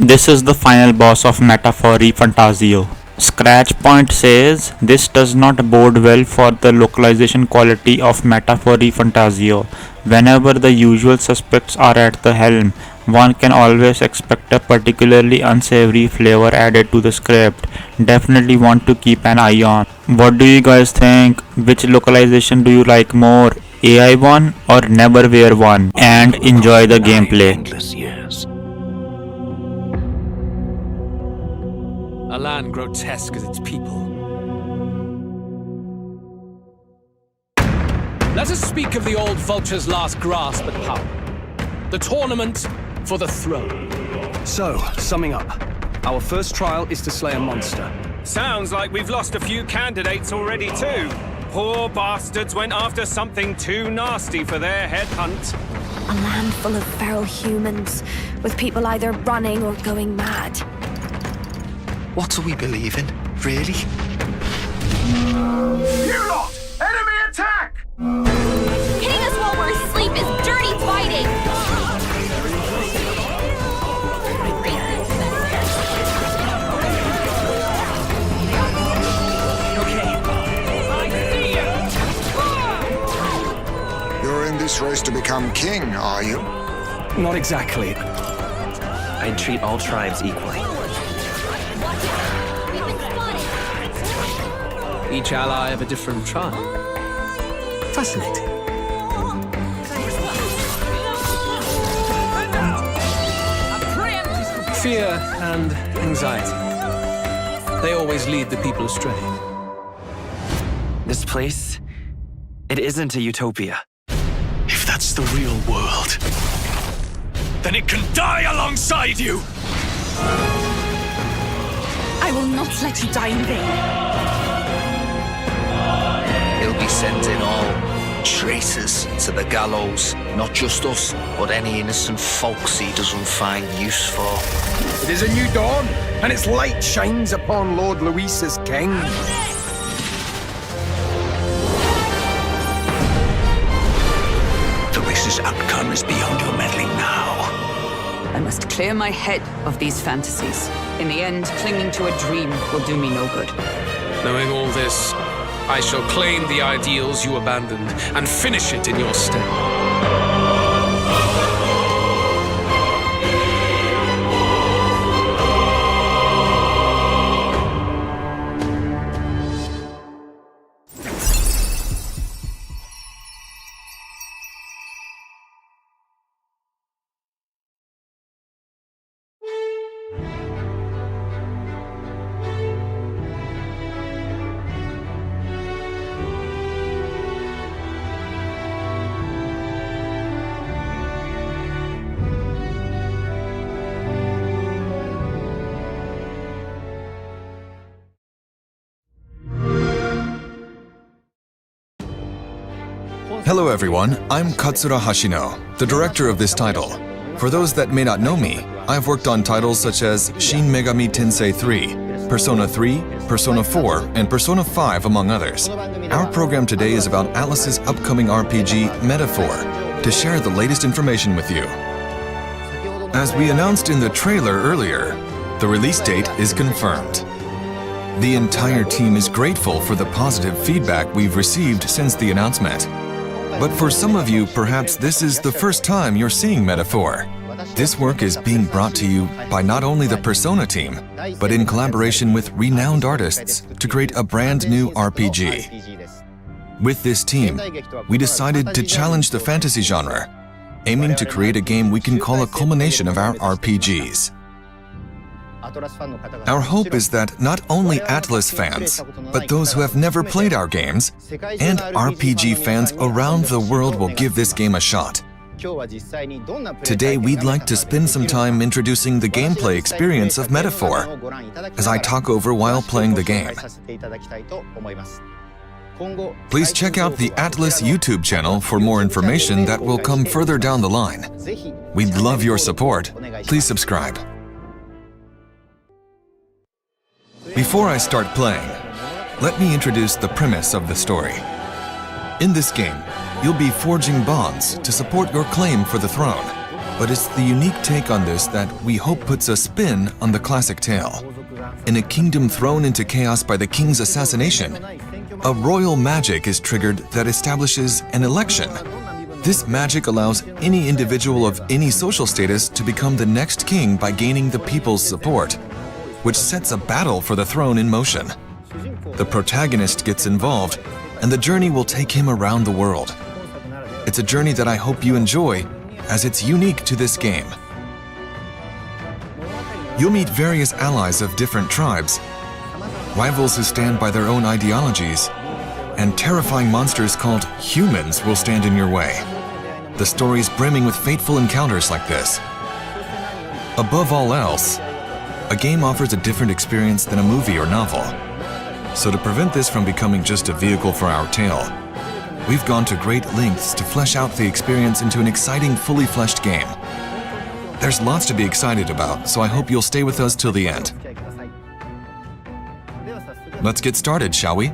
This is the final boss of Metaphor Refantazio. Scratchpoint says this does not bode well for the localization quality of Metaphor Refantazio. Whenever the usual suspects are at the helm, one can always expect a particularly unsavory flavor added to the script. Definitely want to keep an eye on. What do you guys think? Which localization do you like more? AI one or Neverwhere one? And enjoy the gameplay. A land grotesque as its people. Let us speak of the old vulture's last grasp at power. The tournament for the throne. So, summing up, our first trial is to slay a monster. Sounds like we've lost a few candidates already too. Poor bastards went after something too nasty for their headhunt. A land full of feral humans, with people either running or going mad. What are we believing, really? You lot! Enemy attack! Hitting us while we're asleep is dirty fighting! You're in this race to become king, are you? Not exactly. I'd treat all tribes equally. Each ally of a different tribe. Fascinating. Fear and anxiety. They always lead the people astray. This place, it isn't a utopia. If that's the real world, then it can die alongside you! I will not let you die in vain. He'll be sending all traitors to the gallows. Not just us, but any innocent folks he doesn't find use for. It is a new dawn, and its light shines upon Lord Luis's king. The race's outcome is beyond your meddling now. I must clear my head of these fantasies. In the end, clinging to a dream will do me no good. Knowing all this, I shall claim the ideals you abandoned and finish it in your stead. Hello everyone, I'm Katsura Hashino, the director of this title. For those that may not know me, I've worked on titles such as Shin Megami Tensei 3, Persona 3, Persona 4, and Persona 5 among others. Our program today is about Atlus's upcoming RPG, Metaphor, to share the latest information with you. As we announced in the trailer earlier, the release date is confirmed. The entire team is grateful for the positive feedback we've received since the announcement. But for some of you, perhaps this is the first time you're seeing Metaphor. This work is being brought to you by not only the Persona team, but in collaboration with renowned artists to create a brand new RPG. With this team, we decided to challenge the fantasy genre, aiming to create a game we can call a culmination of our RPGs. Our hope is that not only Atlus fans, but those who have never played our games, and RPG fans around the world will give this game a shot. Today we'd like to spend some time introducing the gameplay experience of Metaphor, as I talk over while playing the game. Please check out the Atlus YouTube channel for more information that will come further down the line. We'd love your support. Please subscribe. Before I start playing, let me introduce the premise of the story. In this game, you'll be forging bonds to support your claim for the throne. but it's the unique take on this that we hope puts a spin on the classic tale. In a kingdom thrown into chaos by the king's assassination, a royal magic is triggered that establishes an election. This magic allows any individual of any social status to become the next king by gaining the people's support, which sets a battle for the throne in motion. The protagonist gets involved, and the journey will take him around the world. It's a journey that I hope you enjoy, as it's unique to this game. You'll meet various allies of different tribes, rivals who stand by their own ideologies, and terrifying monsters called humans will stand in your way. The story's brimming with fateful encounters like this. Above all else, a game offers a different experience than a movie or novel. So to prevent this from becoming just a vehicle for our tale, we've gone to great lengths to flesh out the experience into an exciting, fully fleshed game. There's lots to be excited about, so I hope you'll stay with us till the end. Let's get started, shall we?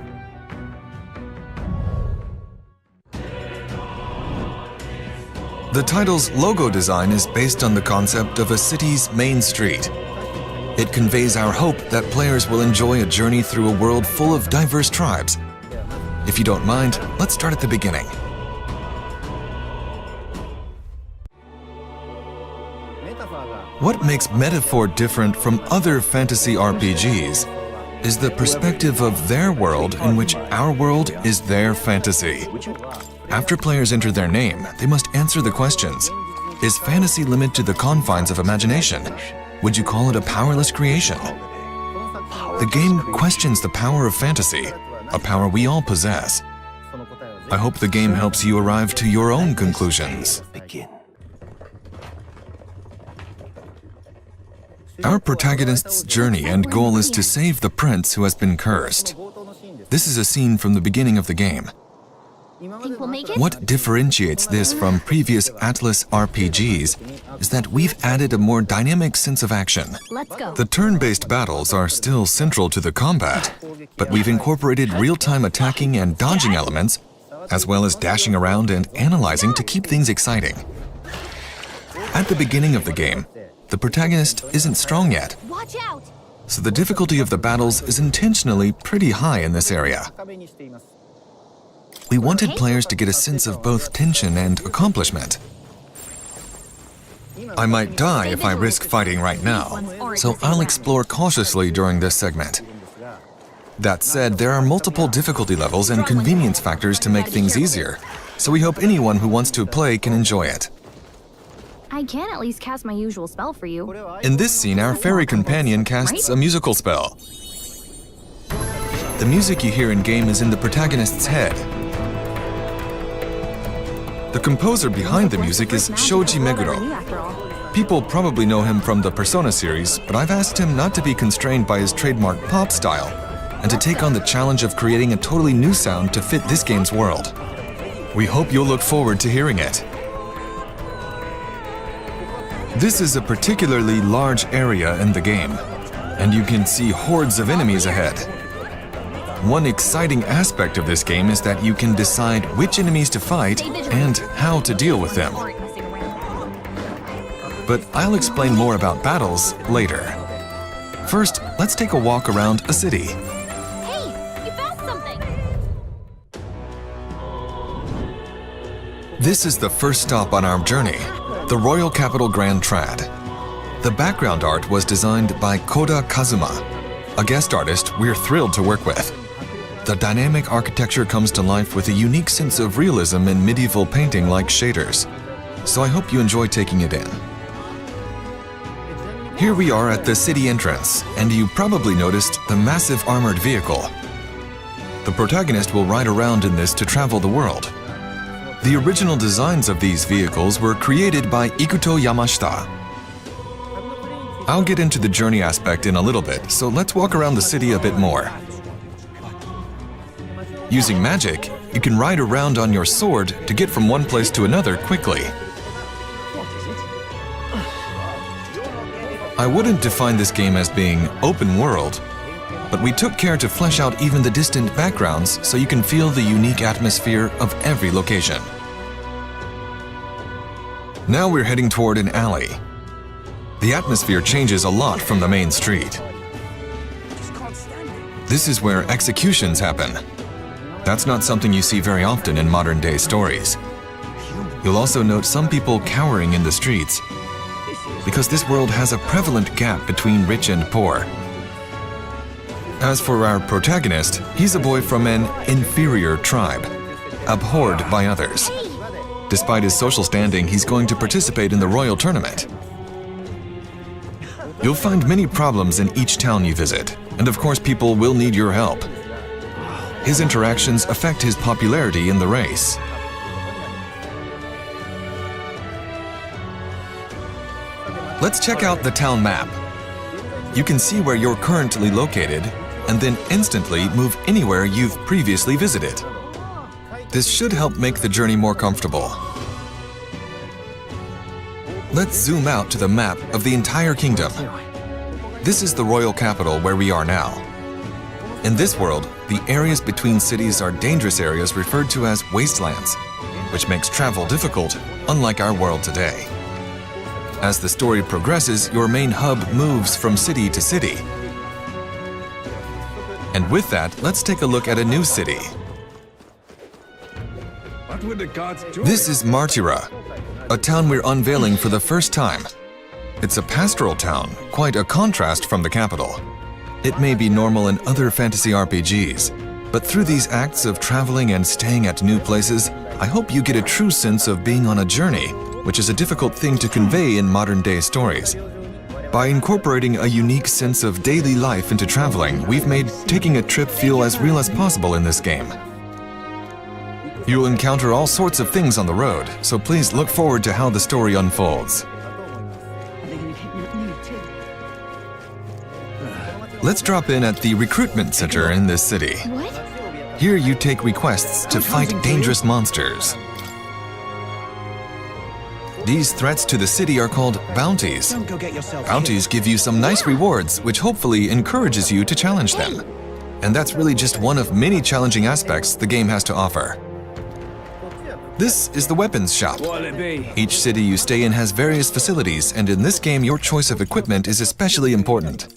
The title's logo design is based on the concept of a city's main street. It conveys our hope that players will enjoy a journey through a world full of diverse tribes. If you don't mind, let's start at the beginning. What makes Metaphor different from other fantasy RPGs is the perspective of their world in which our world is their fantasy. After players enter their name, they must answer the questions. Is fantasy limited to the confines of imagination? Would you call it a powerless creation? The game questions the power of fantasy, a power we all possess. I hope the game helps you arrive to your own conclusions. Our protagonist's journey and goal is to save the prince who has been cursed. This is a scene from the beginning of the game. Think we'll make it? What differentiates this from previous Atlas RPGs is that we've added a more dynamic sense of action. Let's go. The turn-based battles are still central to the combat, but we've incorporated real-time attacking and dodging elements, as well as dashing around and analyzing to keep things exciting. At the beginning of the game, the protagonist isn't strong yet, Watch out! so the difficulty of the battles is intentionally pretty high in this area. We wanted players to get a sense of both tension and accomplishment. I might die if I risk fighting right now, so I'll explore cautiously during this segment. That said, there are multiple difficulty levels and convenience factors to make things easier, so we hope anyone who wants to play can enjoy it. I can at least cast my usual spell for you. In this scene, our fairy companion casts a musical spell. The music you hear in-game is in the protagonist's head. The composer behind the music is Shoji Meguro. People probably know him from the Persona series, but I've asked him not to be constrained by his trademark pop style, and to take on the challenge of creating a totally new sound to fit this game's world. We hope you'll look forward to hearing it. This is a particularly large area in the game, and you can see hordes of enemies ahead. One exciting aspect of this game is that you can decide which enemies to fight and how to deal with them. But I'll explain more about battles later. First, let's take a walk around a city. Hey, you found something! This is the first stop on our journey, the Royal Capital Grand Trad. The background art was designed by Koda Kazuma, a guest artist we're thrilled to work with. The dynamic architecture comes to life with a unique sense of realism in medieval painting like shaders, so I hope you enjoy taking it in. Here we are at the city entrance, and you probably noticed the massive armored vehicle. The protagonist will ride around in this to travel the world. The original designs of these vehicles were created by Ikuto Yamashita. I'll get into the journey aspect in a little bit, so let's walk around the city a bit more. Using magic, you can ride around on your sword to get from one place to another quickly. I wouldn't define this game as being open world, but we took care to flesh out even the distant backgrounds so you can feel the unique atmosphere of every location. Now we're heading toward an alley. The atmosphere changes a lot from the main street. This is where executions happen. That's not something you see very often in modern-day stories. You'll also note some people cowering in the streets because this world has a prevalent gap between rich and poor. As for our protagonist, he's a boy from an inferior tribe, abhorred by others. Despite his social standing, he's going to participate in the royal tournament. You'll find many problems in each town you visit, and of course people will need your help. His interactions affect his popularity in the race. Let's check out the town map. You can see where you're currently located, and then instantly move anywhere you've previously visited. This should help make the journey more comfortable. Let's zoom out to the map of the entire kingdom. This is the royal capital where we are now. In this world, the areas between cities are dangerous areas referred to as wastelands, which makes travel difficult, unlike our world today. As the story progresses, your main hub moves from city to city. And with that, let's take a look at a new city. This is Martira, a town we're unveiling for the first time. It's a pastoral town, quite a contrast from the capital. It may be normal in other fantasy RPGs, but through these acts of traveling and staying at new places, I hope you get a true sense of being on a journey, which is a difficult thing to convey in modern-day stories. By incorporating a unique sense of daily life into traveling, we've made taking a trip feel as real as possible in this game. You'll encounter all sorts of things on the road, so please look forward to how the story unfolds. Let's drop in at the recruitment center in this city. Here you take requests to fight dangerous monsters. These threats to the city are called bounties. Bounties give you some nice rewards, which hopefully encourages you to challenge them. And that's really just one of many challenging aspects the game has to offer. This is the weapons shop. Each city you stay in has various facilities, and in this game your choice of equipment is especially important.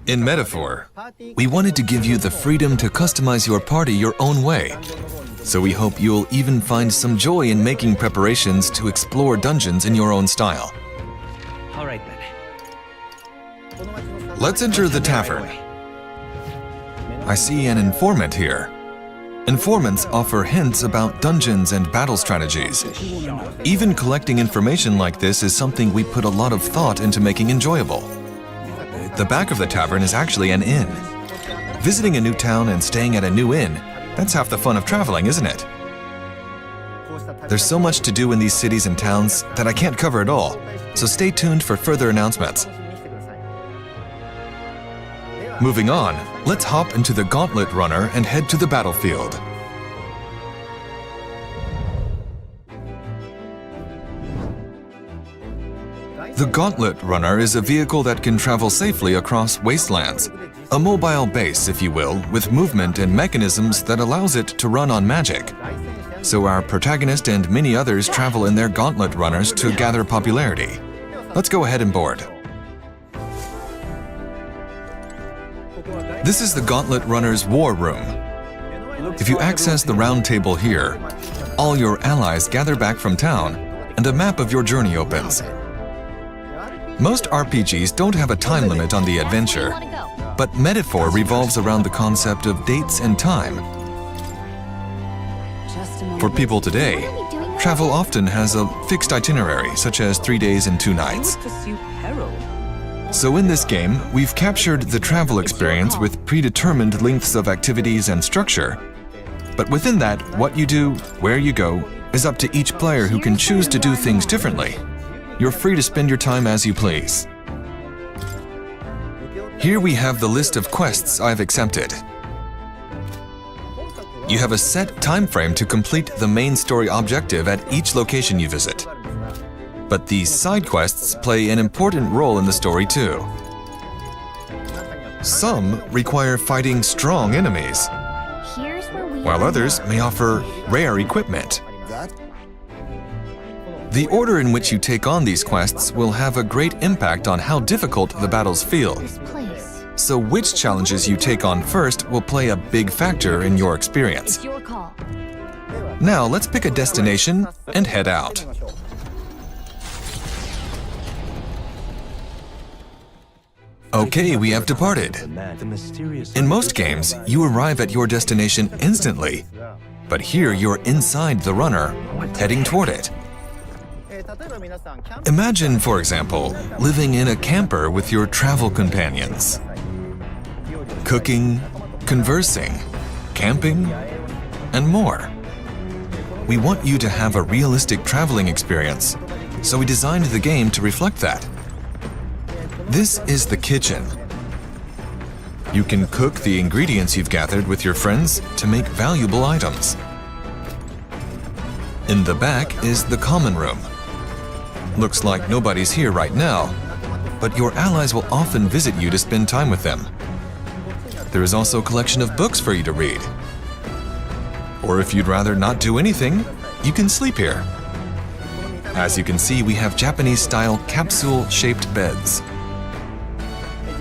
In Metaphor, we wanted to give you the freedom to customize your party your own way. So we hope you'll even find some joy in making preparations to explore dungeons in your own style. All right then. Let's enter the tavern. I see an informant here. Informants offer hints about dungeons and battle strategies. Even collecting information like this is something we put a lot of thought into making enjoyable. The back of the tavern is actually an inn. Visiting a new town and staying at a new inn, that's half the fun of traveling, isn't it? There's so much to do in these cities and towns that I can't cover it all, so stay tuned for further announcements. Moving on, let's hop into the Gauntlet Runner and head to the battlefield. The Gauntlet Runner is a vehicle that can travel safely across wastelands. A mobile base, if you will, with movement and mechanisms that allows it to run on magic. So our protagonist and many others travel in their Gauntlet Runners to gather popularity. Let's go ahead and board. This is the Gauntlet Runner's War Room. If you access the round table here, all your allies gather back from town, and a map of your journey opens. Most RPGs don't have a time limit on the adventure, but Metaphor revolves around the concept of dates and time. For people today, travel often has a fixed itinerary, such as 3 days and 2 nights. So in this game, we've captured the travel experience with predetermined lengths of activities and structure. But within that, what you do, where you go, is up to each player who can choose to do things differently. You're free to spend your time as you please. Here we have the list of quests I've accepted. You have a set time frame to complete the main story objective at each location you visit. But these side quests play an important role in the story too. Some require fighting strong enemies, while others may offer rare equipment. The order in which you take on these quests will have a great impact on how difficult the battles feel. So which challenges you take on first will play a big factor in your experience. It's your call. Now let's pick a destination and head out. Okay, we have departed. In most games, you arrive at your destination instantly, but here you're inside the runner, heading toward it. Imagine, for example, living in a camper with your travel companions. Cooking, conversing, camping, and more. We want you to have a realistic traveling experience, so we designed the game to reflect that. This is the kitchen. You can cook the ingredients you've gathered with your friends to make valuable items. In the back is the common room. Looks like nobody's here right now, but your allies will often visit you to spend time with them. There is also a collection of books for you to read. Or if you'd rather not do anything, you can sleep here. As you can see, we have Japanese-style capsule-shaped beds.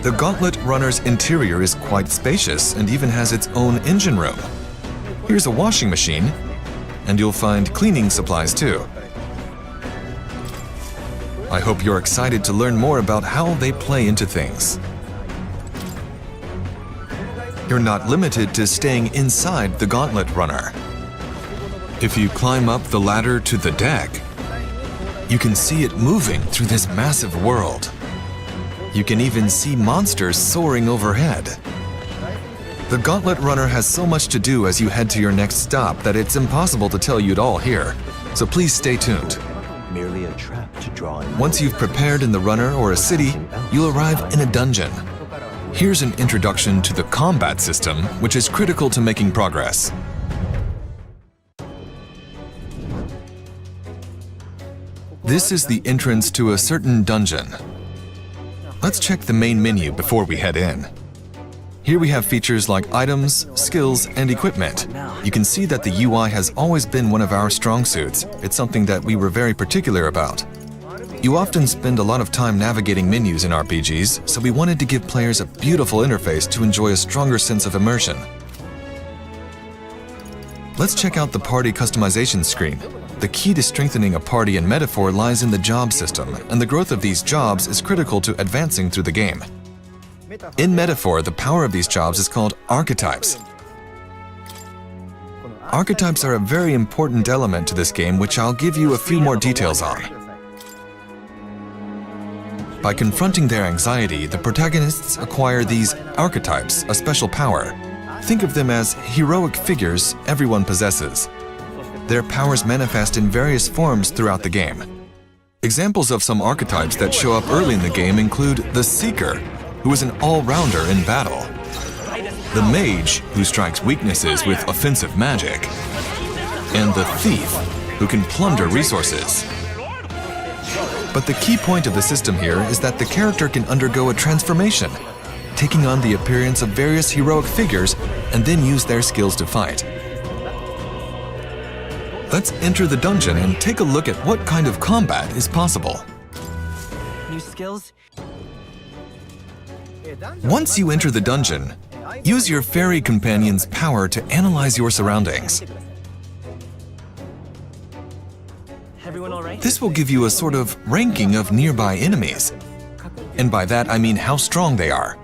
The Gauntlet Runner's interior is quite spacious and even has its own engine room. Here's a washing machine, and you'll find cleaning supplies too. I hope you're excited to learn more about how they play into things. You're not limited to staying inside the Gauntlet Runner. If you climb up the ladder to the deck, you can see it moving through this massive world. You can even see monsters soaring overhead. The Gauntlet Runner has so much to do as you head to your next stop that it's impossible to tell you it all here, so please stay tuned. Once you've prepared in the runner or a city, you'll arrive in a dungeon. Here's an introduction to the combat system, which is critical to making progress. This is the entrance to a certain dungeon. Let's check the main menu before we head in. Here we have features like items, skills, and equipment. You can see that the UI has always been one of our strong suits. It's something that we were very particular about. You often spend a lot of time navigating menus in RPGs, so we wanted to give players a beautiful interface to enjoy a stronger sense of immersion. Let's check out the party customization screen. The key to strengthening a party in Metaphor lies in the job system, and the growth of these jobs is critical to advancing through the game. In Metaphor, the power of these jobs is called archetypes. Archetypes are a very important element to this game, which I'll give you a few more details on. By confronting their anxiety, the protagonists acquire these archetypes, a special power. Think of them as heroic figures everyone possesses. Their powers manifest in various forms throughout the game. Examples of some archetypes that show up early in the game include the Seeker, who is an all-rounder in battle, the Mage, who strikes weaknesses with offensive magic, and the Thief, who can plunder resources. But the key point of the system here is that the character can undergo a transformation, taking on the appearance of various heroic figures and then use their skills to fight. Let's enter the dungeon and take a look at what kind of combat is possible. New skills? Once you enter the dungeon, use your fairy companion's power to analyze your surroundings. Everyone all right? This will give you a sort of ranking of nearby enemies. And by that I mean how strong they are.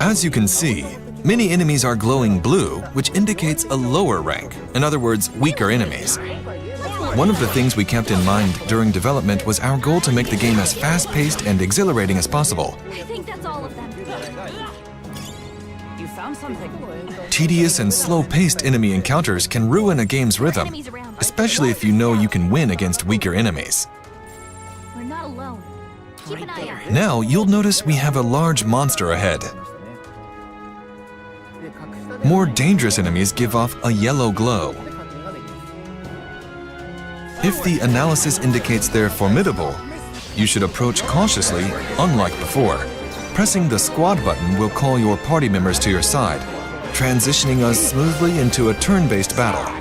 As you can see, many enemies are glowing blue, which indicates a lower rank, in other words, weaker enemies. One of the things we kept in mind during development was our goal to make the game as fast-paced and exhilarating as possible. I think that's all of them. You found something. Tedious and slow-paced enemy encounters can ruin a game's rhythm, especially if you know you can win against weaker enemies. We're not alone. Keep an eye out. Now you'll notice we have a large monster ahead. More dangerous enemies give off a yellow glow. If the analysis indicates they're formidable, you should approach cautiously, unlike before. Pressing the squad button will call your party members to your side, transitioning us smoothly into a turn-based battle.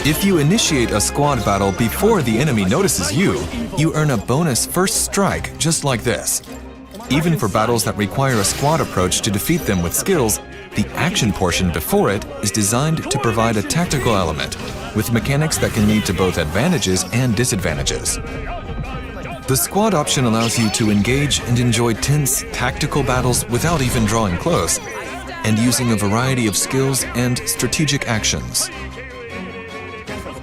If you initiate a squad battle before the enemy notices you, you earn a bonus first strike just like this. Even for battles that require a squad approach to defeat them with skills, the action portion before it is designed to provide a tactical element, with mechanics that can lead to both advantages and disadvantages. The squad option allows you to engage and enjoy tense, tactical battles without even drawing close, and using a variety of skills and strategic actions.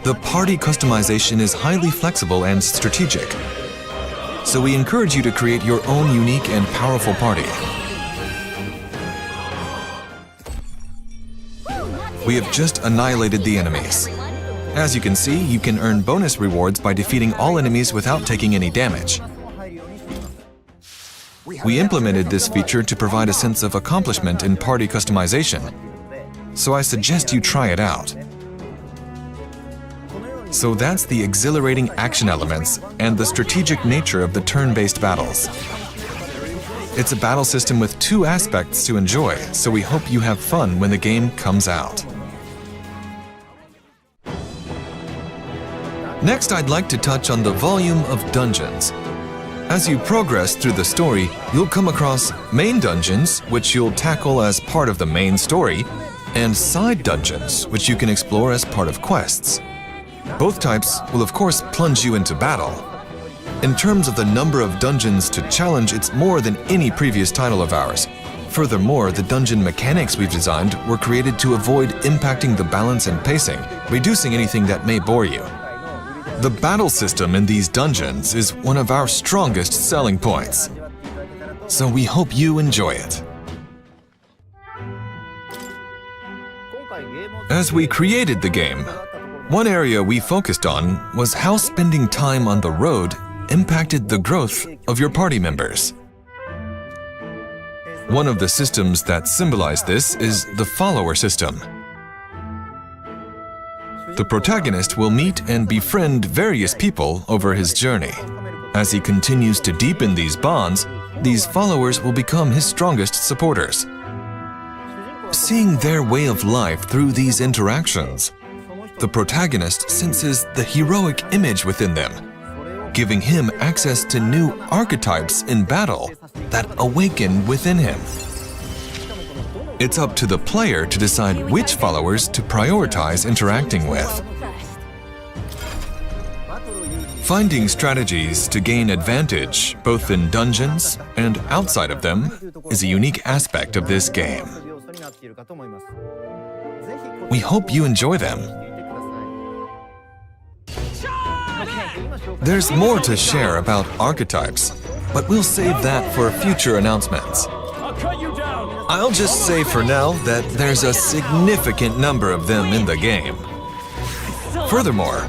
The party customization is highly flexible and strategic, so we encourage you to create your own unique and powerful party. We have just annihilated the enemies. As you can see, you can earn bonus rewards by defeating all enemies without taking any damage. We implemented this feature to provide a sense of accomplishment in party customization, so I suggest you try it out. So that's the exhilarating action elements and the strategic nature of the turn-based battles. It's a battle system with two aspects to enjoy, so we hope you have fun when the game comes out. Next, I'd like to touch on the volume of dungeons. As you progress through the story, you'll come across main dungeons, which you'll tackle as part of the main story, and side dungeons, which you can explore as part of quests. Both types will of course plunge you into battle. In terms of the number of dungeons to challenge, it's more than any previous title of ours. Furthermore, the dungeon mechanics we've designed were created to avoid impacting the balance and pacing, reducing anything that may bore you. The battle system in these dungeons is one of our strongest selling points, so we hope you enjoy it. As we created the game, one area we focused on was how spending time on the road impacted the growth of your party members. One of the systems that symbolize this is the follower system. The protagonist will meet and befriend various people over his journey. As he continues to deepen these bonds, these followers will become his strongest supporters. Seeing their way of life through these interactions, the protagonist senses the heroic image within them, giving him access to new archetypes in battle that awaken within him. It's up to the player to decide which followers to prioritize interacting with. Finding strategies to gain advantage, both in dungeons and outside of them, is a unique aspect of this game. We hope you enjoy them. There's more to share about archetypes, but we'll save that for future announcements. I'll just say for now that there's a significant number of them in the game. Furthermore,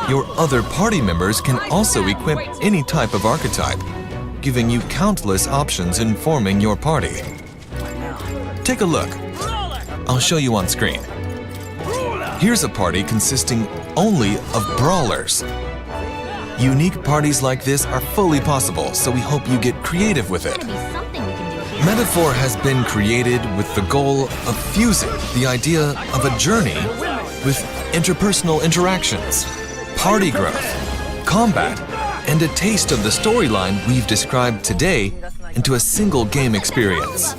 your other party members can also equip any type of archetype, giving you countless options in forming your party. Take a look. I'll show you on screen. Here's a party consisting only of brawlers. Unique parties like this are fully possible, so we hope you get creative with it. Metaphor has been created with the goal of fusing the idea of a journey with interpersonal interactions, party growth, combat, and a taste of the storyline we've described today into a single game experience.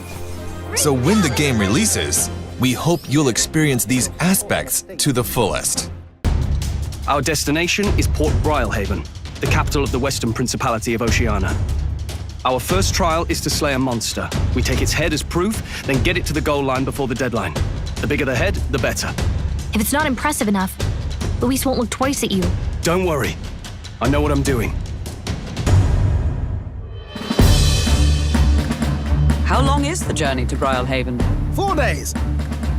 So when the game releases, we hope you'll experience these aspects to the fullest. Our destination is Port Brylehaven, the capital of the Western Principality of Oceania. Our first trial is to slay a monster. We take its head as proof, then get it to the goal line before the deadline. The bigger the head, the better. If it's not impressive enough, Luis won't look twice at you. Don't worry. I know what I'm doing. How long is the journey to Brylehaven? 4 days.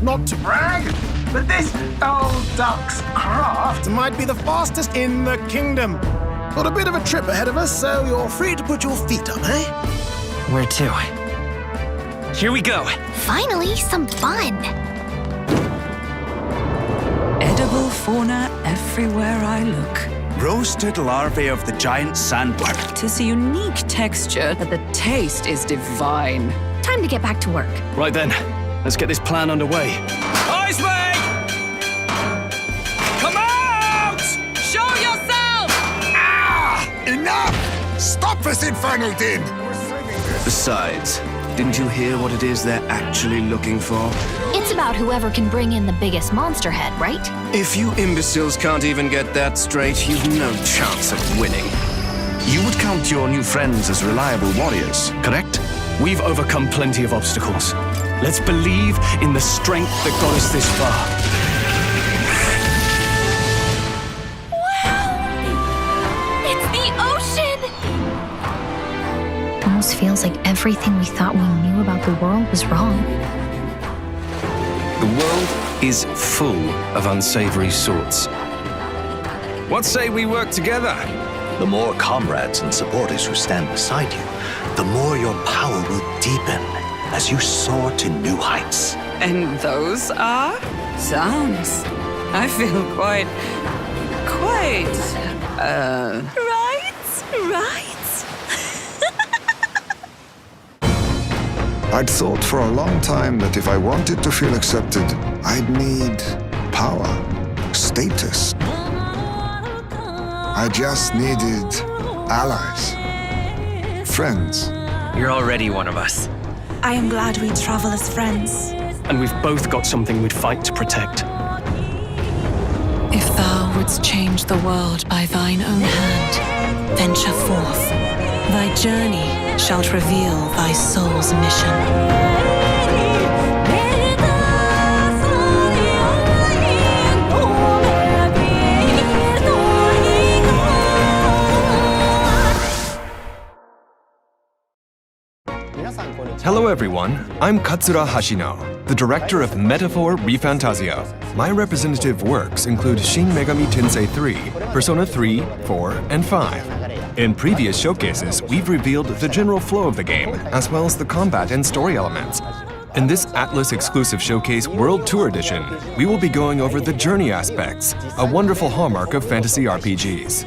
Not to brag, but this old duck's craft might be the fastest in the kingdom. Got a bit of a trip ahead of us, so you're free to put your feet up, eh? Where to? Here we go. Finally, some fun. Edible fauna everywhere I look. Roasted larvae of the giant sandworm. Tis a unique texture, but the taste is divine. Time to get back to work. Right then, let's get this plan underway. Eyes, mate! Come on! breakfast in Final Din! Besides, didn't you hear what it is they're actually looking for? It's about whoever can bring in the biggest monster head, right? If you imbeciles can't even get that straight, you've no chance of winning. You would count your new friends as reliable warriors, correct? We've overcome plenty of obstacles. Let's believe in the strength that got us this far. It's the ocean! Almost feels like everything we thought we knew about the world was wrong. The world is full of unsavory sorts. What say we work together? The more comrades and supporters who stand beside you, the more your power will deepen as you soar to new heights. And those are sounds. I feel quite. Right? I'd thought for a long time that if I wanted to feel accepted, I'd need power, status. I just needed allies, friends. You're already one of us. I am glad we travel as friends. And we've both got something we'd fight to protect. If thou wouldst change the world by thine own hand, venture forth. Thy journey shalt reveal thy soul's mission. Hello everyone, I'm Katsura Hashino, the director of Metaphor Refantazio. My representative works include Shin Megami Tensei 3, Persona 3, 4, and 5. In previous showcases, we've revealed the general flow of the game, as well as the combat and story elements. In this Atlas exclusive showcase World Tour Edition, we will be going over the journey aspects, a wonderful hallmark of fantasy RPGs.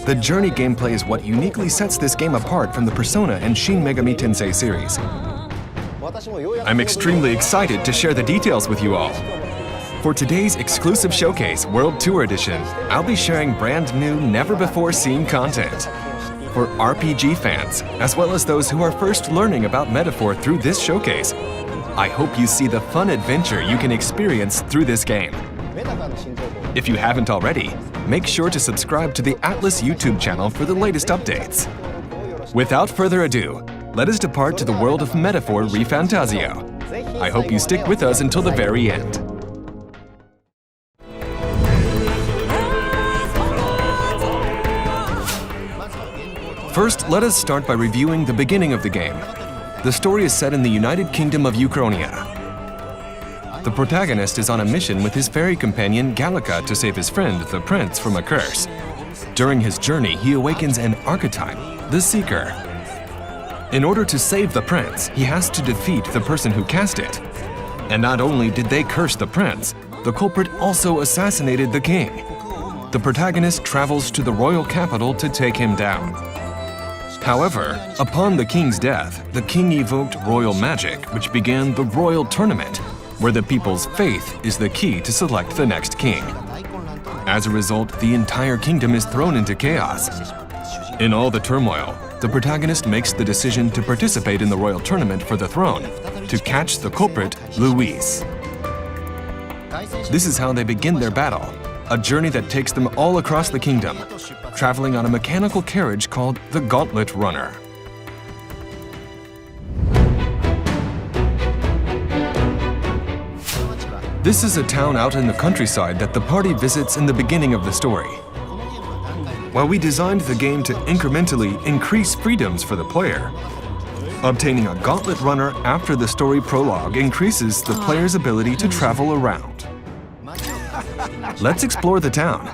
The journey gameplay is what uniquely sets this game apart from the Persona and Shin Megami Tensei series. I'm extremely excited to share the details with you all. For today's exclusive showcase, World Tour Edition, I'll be sharing brand new, never-before-seen content. For RPG fans, as well as those who are first learning about Metaphor through this showcase, I hope you see the fun adventure you can experience through this game. If you haven't already, make sure to subscribe to the Atlas YouTube channel for the latest updates. Without further ado, let us depart to the world of Metaphor Refantazio. I hope you stick with us until the very end. First, let us start by reviewing the beginning of the game. The story is set in the United Kingdom of Uchronia. The protagonist is on a mission with his fairy companion Gallica to save his friend, the prince, from a curse. During his journey, he awakens an archetype, the Seeker. In order to save the prince, he has to defeat the person who cast it. And not only did they curse the prince, the culprit also assassinated the king. The protagonist travels to the royal capital to take him down. However, upon the king's death, the king evoked royal magic, which began the royal tournament, where the people's faith is the key to select the next king. As a result, the entire kingdom is thrown into chaos. In all the turmoil, the protagonist makes the decision to participate in the royal tournament for the throne, to catch the culprit, Louise. This is how they begin their battle, a journey that takes them all across the kingdom, traveling on a mechanical carriage called the Gauntlet Runner. This is a town out in the countryside that the party visits in the beginning of the story. While we designed the game to incrementally increase freedoms for the player, obtaining a Gauntlet Runner after the story prologue increases the player's ability to travel around. Let's explore the town.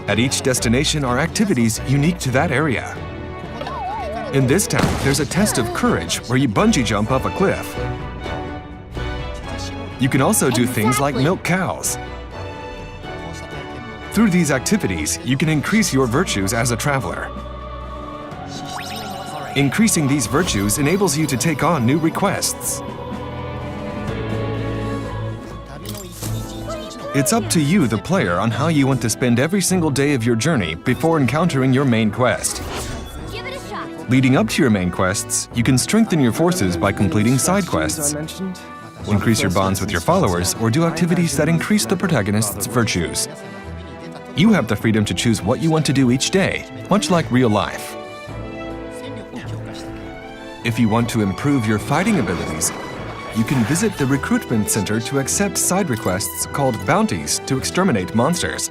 At each destination are activities unique to that area. In this town, there's a test of courage where you bungee jump up a cliff. You can also do things like milk cows. Through these activities, you can increase your virtues as a traveler. Increasing these virtues enables you to take on new requests. It's up to you, the player, on how you want to spend every single day of your journey before encountering your main quest. Leading up to your main quests, you can strengthen your forces by completing side quests, increase your bonds with your followers, or do activities that increase the protagonist's virtues. You have the freedom to choose what you want to do each day, much like real life. If you want to improve your fighting abilities, you can visit the recruitment center to accept side requests called bounties to exterminate monsters.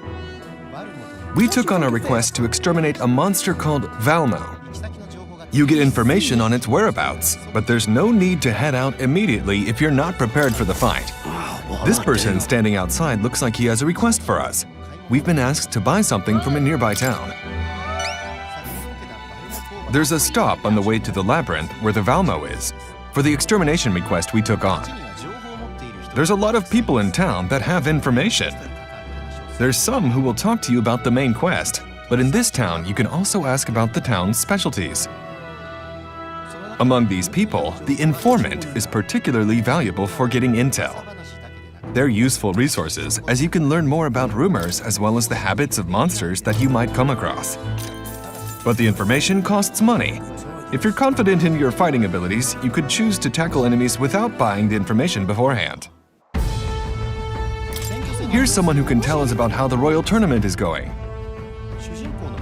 We took on a request to exterminate a monster called Valno. You get information on its whereabouts, but there's no need to head out immediately if you're not prepared for the fight. This person standing outside looks like he has a request for us. We've been asked to buy something from a nearby town. There's a stop on the way to the labyrinth where the Valmo is, for the extermination request we took on. There's a lot of people in town that have information. There's some who will talk to you about the main quest, but in this town you can also ask about the town's specialties. Among these people, the informant is particularly valuable for getting intel. They're useful resources as you can learn more about rumors as well as the habits of monsters that you might come across. But the information costs money. If you're confident in your fighting abilities, you could choose to tackle enemies without buying the information beforehand. Here's someone who can tell us about how the royal tournament is going.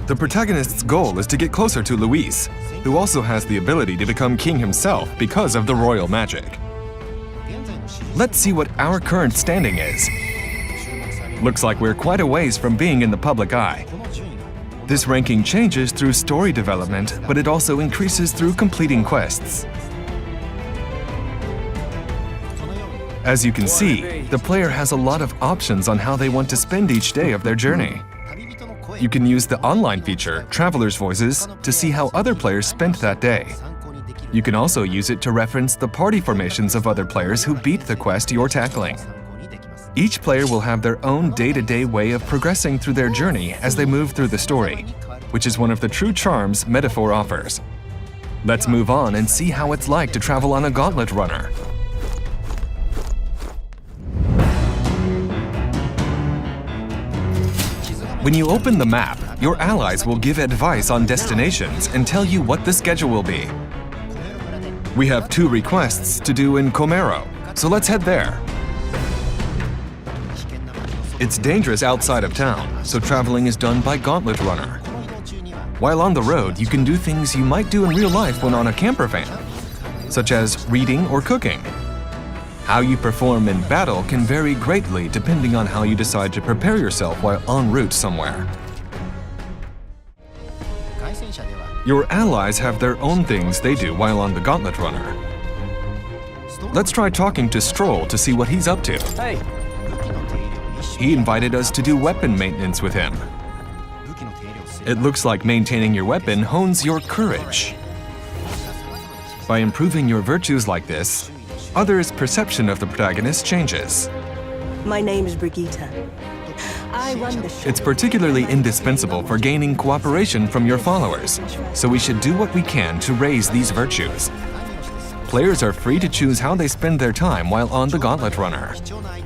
The protagonist's goal is to get closer to Luis, who also has the ability to become king himself because of the royal magic. Let's see what our current standing is. Looks like we're quite a ways from being in the public eye. This ranking changes through story development, but it also increases through completing quests. As you can see, the player has a lot of options on how they want to spend each day of their journey. You can use the online feature, Traveler's Voices, to see how other players spent that day. You can also use it to reference the party formations of other players who beat the quest you're tackling. Each player will have their own day-to-day way of progressing through their journey as they move through the story, which is one of the true charms Metaphor offers. Let's move on and see how it's like to travel on a gauntlet runner. When you open the map, your allies will give advice on destinations and tell you what the schedule will be. We have 2 requests to do in Comero, so let's head there. It's dangerous outside of town, so traveling is done by Gauntlet Runner. While on the road, you can do things you might do in real life when on a camper van, such as reading or cooking. How you perform in battle can vary greatly depending on how you decide to prepare yourself while en route somewhere. Your allies have their own things they do while on the Gauntlet Runner. Let's try talking to Stroll to see what he's up to. Hey. He invited us to do weapon maintenance with him. It looks like maintaining your weapon hones your courage. By improving your virtues like this, others' perception of the protagonist changes. My name is Brigitte. I run the show. It's particularly indispensable for gaining cooperation from your followers, so we should do what we can to raise these virtues. Players are free to choose how they spend their time while on the Gauntlet Runner.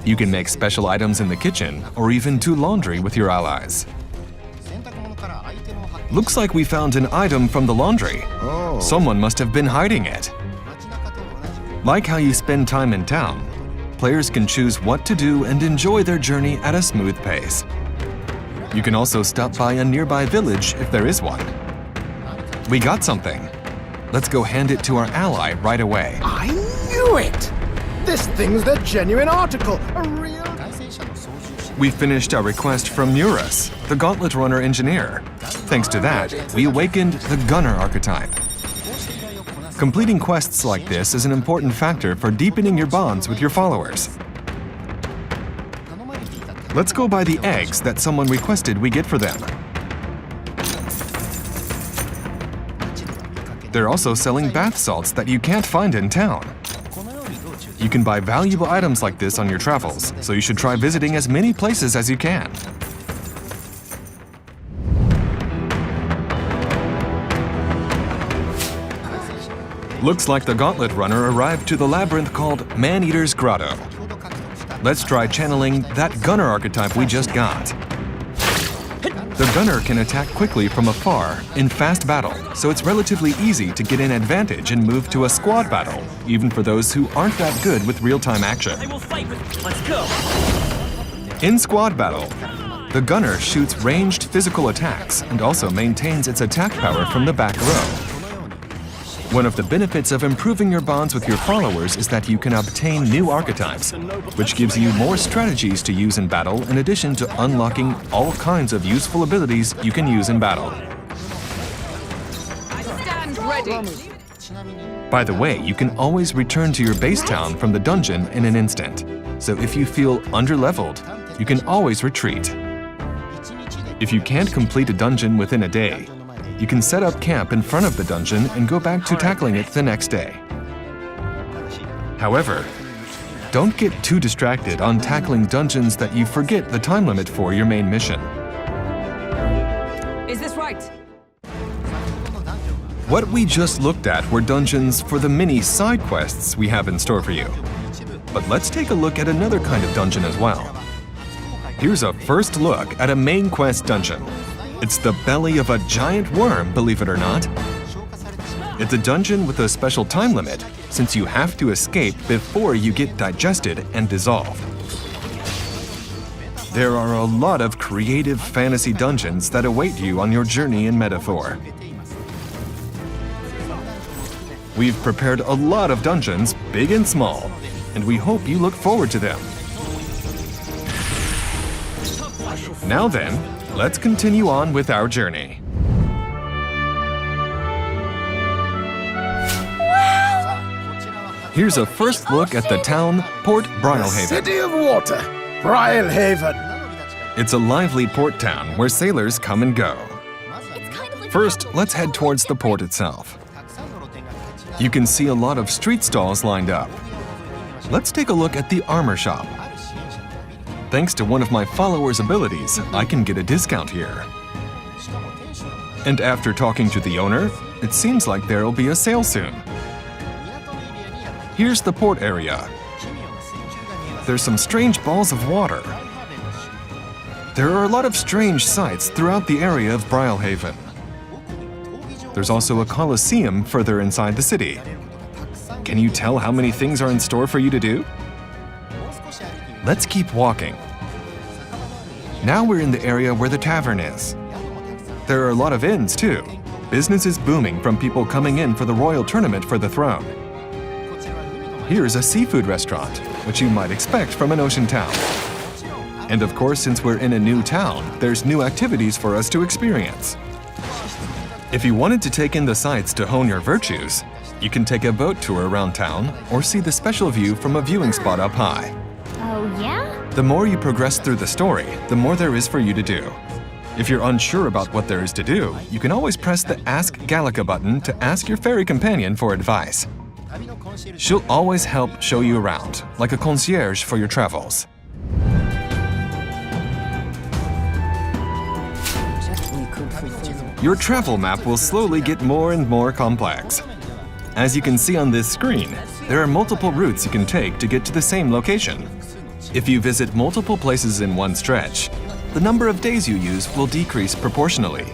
You can make special items in the kitchen, or even do laundry with your allies. Looks like we found an item from the laundry. Someone must have been hiding it. Like how you spend time in town, players can choose what to do and enjoy their journey at a smooth pace. You can also stop by a nearby village if there is one. We got something. Let's go hand it to our ally right away. I knew it! This thing's the genuine article, a real... We finished our request from Muras, the Gauntlet Runner engineer. Thanks to that, we awakened the Gunner archetype. Completing quests like this is an important factor for deepening your bonds with your followers. Let's go buy the eggs that someone requested we get for them. They're also selling bath salts that you can't find in town. You can buy valuable items like this on your travels, so you should try visiting as many places as you can. Looks like the Gauntlet Runner arrived to the labyrinth called Man-Eater's Grotto. let's try channeling that gunner archetype we just got. The gunner can attack quickly from afar in fast battle, so it's relatively easy to get an advantage and move to a squad battle, even for those who aren't that good with real-time action. Let's go! In squad battle, the gunner shoots ranged physical attacks and also maintains its attack power from the back row. One of the benefits of improving your bonds with your followers is that you can obtain new archetypes, which gives you more strategies to use in battle in addition to unlocking all kinds of useful abilities you can use in battle. Stand ready! By the way, you can always return to your base town from the dungeon in an instant, so if you feel underleveled, you can always retreat. If you can't complete a dungeon within a day, you can set up camp in front of the dungeon and go back to tackling it the next day. However, don't get too distracted on tackling dungeons that you forget the time limit for your main mission. Is this right? What we just looked at were dungeons for the many side quests we have in store for you. But let's take a look at another kind of dungeon as well. Here's a first look at a main quest dungeon. It's the belly of a giant worm, believe it or not. It's a dungeon with a special time limit, since you have to escape before you get digested and dissolved. There are a lot of creative fantasy dungeons that await you on your journey in Metaphor. We've prepared a lot of dungeons, big and small, and we hope you look forward to them. Now then, let's continue on with our journey. Here's a first look at the town, Port Brilehaven. City of Water, Brilehaven. It's a lively port town where sailors come and go. First, let's head towards the port itself. You can see a lot of street stalls lined up. Let's take a look at the armor shop. Thanks to one of my followers' abilities, I can get a discount here. And after talking to the owner, it seems like there'll be a sale soon. Here's the port area. There's some strange balls of water. There are a lot of strange sights throughout the area of Brilehaven. There's also a coliseum further inside the city. Can you tell how many things are in store for you to do? Let's keep walking. Now we're in the area where the tavern is. There are a lot of inns too. Business is booming from people coming in for the royal tournament for the throne. Here's a seafood restaurant, which you might expect from an ocean town. And of course, since we're in a new town, there's new activities for us to experience. If you wanted to take in the sights to hone your virtues, you can take a boat tour around town or see the special view from a viewing spot up high. Oh, yeah? The more you progress through the story, the more there is for you to do. If you're unsure about what there is to do, you can always press the Ask Gallica button to ask your fairy companion for advice. She'll always help show you around, like a concierge for your travels. Your travel map will slowly get more and more complex. As you can see on this screen, there are multiple routes you can take to get to the same location. If you visit multiple places in one stretch, the number of days you use will decrease proportionally,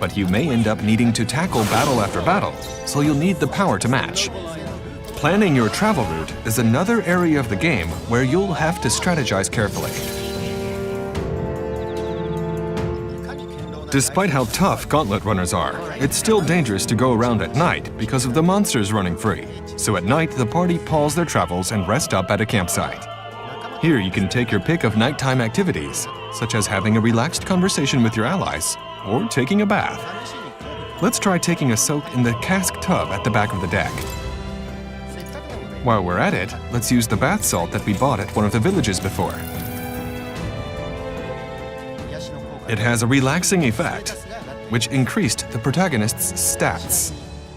but you may end up needing to tackle battle after battle, so you'll need the power to match. Planning your travel route is another area of the game where you'll have to strategize carefully. Despite how tough gauntlet runners are, it's still dangerous to go around at night because of the monsters running free. So at night, the party pause their travels and rest up at a campsite. Here you can take your pick of nighttime activities, such as having a relaxed conversation with your allies or taking a bath. Let's try taking a soak in the cask tub at the back of the deck. While we're at it, let's use the bath salt that we bought at one of the villages before. It has a relaxing effect, which increased the protagonist's stats.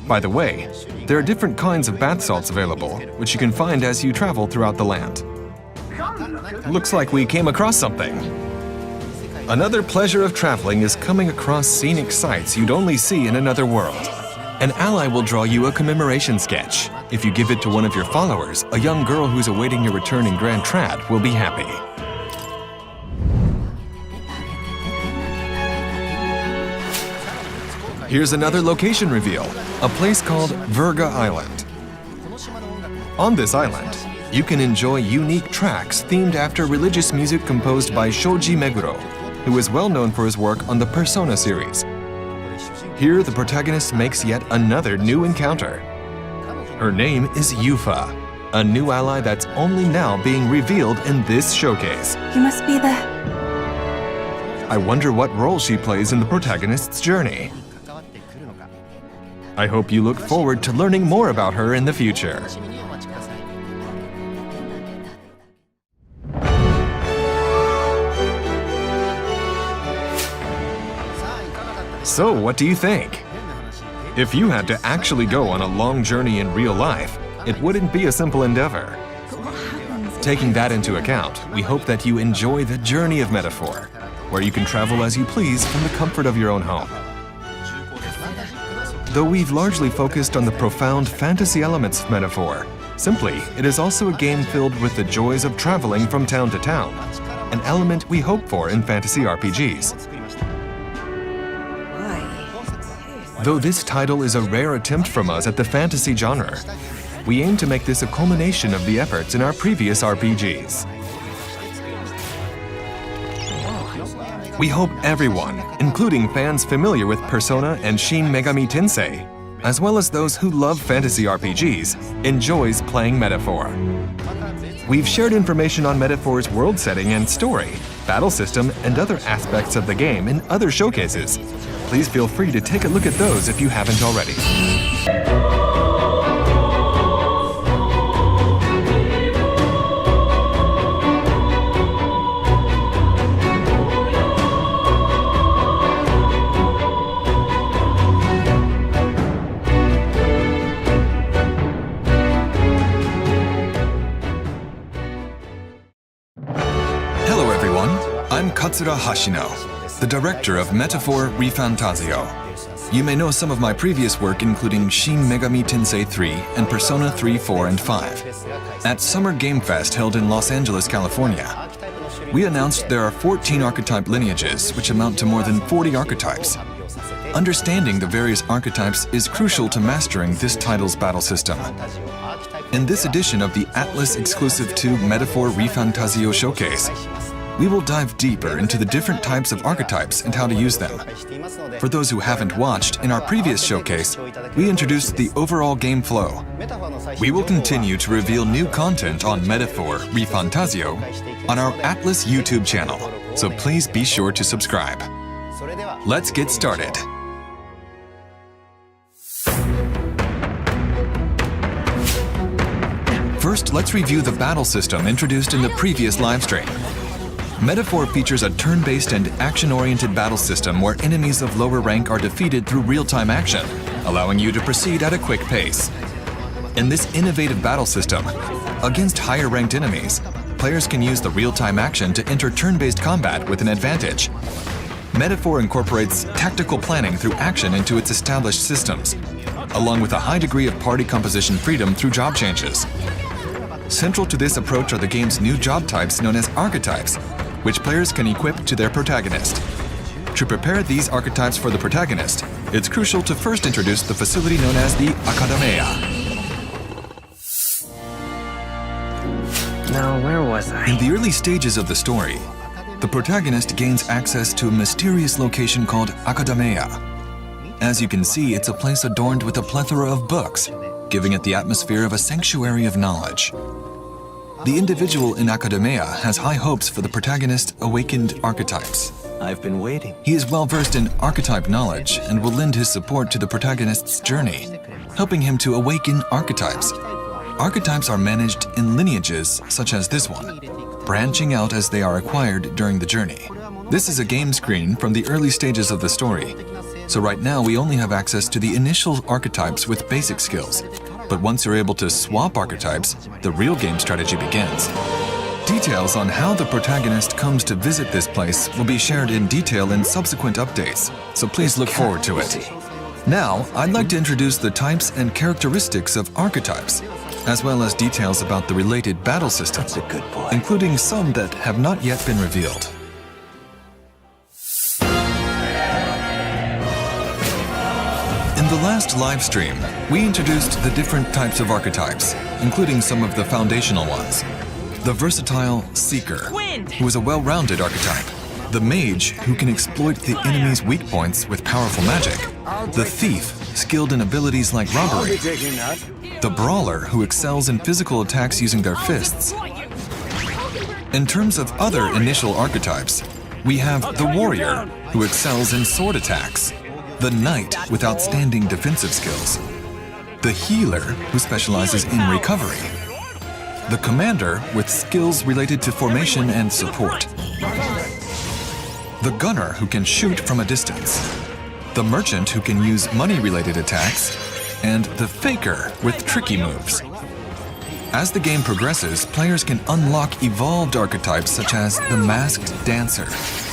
By the way, there are different kinds of bath salts available, which you can find as you travel throughout the land. Looks like we came across something. Another pleasure of traveling is coming across scenic sights you'd only see in another world. An ally will draw you a commemoration sketch. If you give it to one of your followers, a young girl who's awaiting your return in Grand Trad will be happy. Here's another location reveal, a place called Virga Island. On this island, you can enjoy unique tracks themed after religious music composed by Shoji Meguro, who is well known for his work on the Persona series. Here, the protagonist makes yet another new encounter. Her name is Yufa, a new ally that's only now being revealed in this showcase. You must be the... I wonder what role she plays in the protagonist's journey. I hope you look forward to learning more about her in the future. So, what do you think? If you had to actually go on a long journey in real life, it wouldn't be a simple endeavor. Taking that into account, we hope that you enjoy the journey of Metaphor, where you can travel as you please from the comfort of your own home. Though we've largely focused on the profound fantasy elements of Metaphor, simply, it is also a game filled with the joys of traveling from town to town, an element we hope for in fantasy RPGs. Though this title is a rare attempt from us at the fantasy genre, we aim to make this a culmination of the efforts in our previous RPGs. We hope everyone, including fans familiar with Persona and Shin Megami Tensei, as well as those who love fantasy RPGs, enjoys playing Metaphor. We've shared information on Metaphor's world setting and story, battle system, and other aspects of the game in other showcases. Please feel free to take a look at those if you haven't already. Hello everyone, I'm Katsura Hashino, the director of Metaphor Refantazio. You may know some of my previous work including Shin Megami Tensei 3 and Persona 3, 4, and 5. At Summer Game Fest held in Los Angeles, California, we announced there are 14 archetype lineages, which amount to more than 40 archetypes. Understanding the various archetypes is crucial to mastering this title's battle system. In this edition of the Atlas exclusive to Metaphor Refantazio Showcase, we will dive deeper into the different types of archetypes and how to use them. For those who haven't watched, in our previous showcase, we introduced the overall game flow. We will continue to reveal new content on Metaphor Refantazio on our Atlas YouTube channel, so please be sure to subscribe. Let's get started. First, let's review the battle system introduced in the previous livestream. Metaphor features a turn-based and action-oriented battle system where enemies of lower rank are defeated through real-time action, allowing you to proceed at a quick pace. In this innovative battle system, against higher-ranked enemies, players can use the real-time action to enter turn-based combat with an advantage. Metaphor incorporates tactical planning through action into its established systems, along with a high degree of party composition freedom through job changes. Central to this approach are the game's new job types known as archetypes, which players can equip to their protagonist. To prepare these archetypes for the protagonist, it's crucial to first introduce the facility known as the Academia. Now, where was I? In the early stages of the story, the protagonist gains access to a mysterious location called Academia. As you can see, it's a place adorned with a plethora of books, giving it the atmosphere of a sanctuary of knowledge. The individual in Academia has high hopes for the protagonist's awakened archetypes. I've been waiting. He is well versed in archetype knowledge and will lend his support to the protagonist's journey, helping him to awaken archetypes. Archetypes are managed in lineages such as this one, branching out as they are acquired during the journey. This is a game screen from the early stages of the story, so right now we only have access to the initial archetypes with basic skills. But once you're able to swap archetypes, the real game strategy begins. Details on how the protagonist comes to visit this place will be shared in detail in subsequent updates, so please look forward to it. Now, I'd like to introduce the types and characteristics of archetypes, as well as details about the related battle systems, including some that have not yet been revealed. In the last live stream, we introduced the different types of archetypes, including some of the foundational ones. The versatile Seeker, who is a well-rounded archetype. The Mage, who can exploit the enemy's weak points with powerful magic. The Thief, skilled in abilities like robbery. The Brawler, who excels in physical attacks using their fists. In terms of other initial archetypes, we have the Warrior, who excels in sword attacks. The Knight, with outstanding defensive skills. The Healer, who specializes in recovery. The Commander, with skills related to formation and support. The Gunner, who can shoot from a distance. The Merchant, who can use money-related attacks. And the Faker, with tricky moves. As the game progresses, players can unlock evolved archetypes such as the Masked Dancer,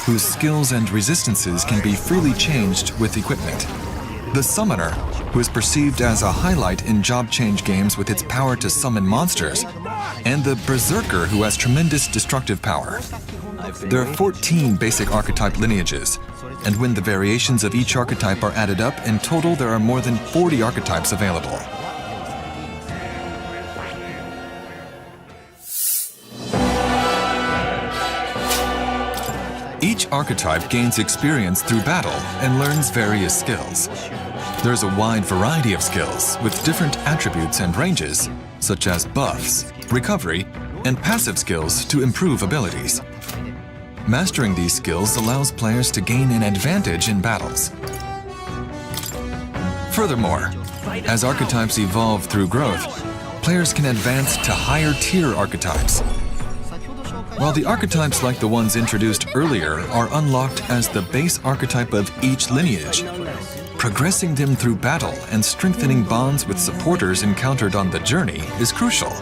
whose skills and resistances can be freely changed with equipment. The Summoner, who is perceived as a highlight in job change games with its power to summon monsters. And the Berserker, who has tremendous destructive power. There are 14 basic archetype lineages, and when the variations of each archetype are added up, in total there are more than 40 archetypes available. Each archetype gains experience through battle and learns various skills. There's a wide variety of skills with different attributes and ranges, such as buffs, recovery, and passive skills to improve abilities. Mastering these skills allows players to gain an advantage in battles. Furthermore, as archetypes evolve through growth, players can advance to higher tier archetypes. While the archetypes like the ones introduced earlier are unlocked as the base archetype of each lineage, progressing them through battle and strengthening bonds with supporters encountered on the journey is crucial.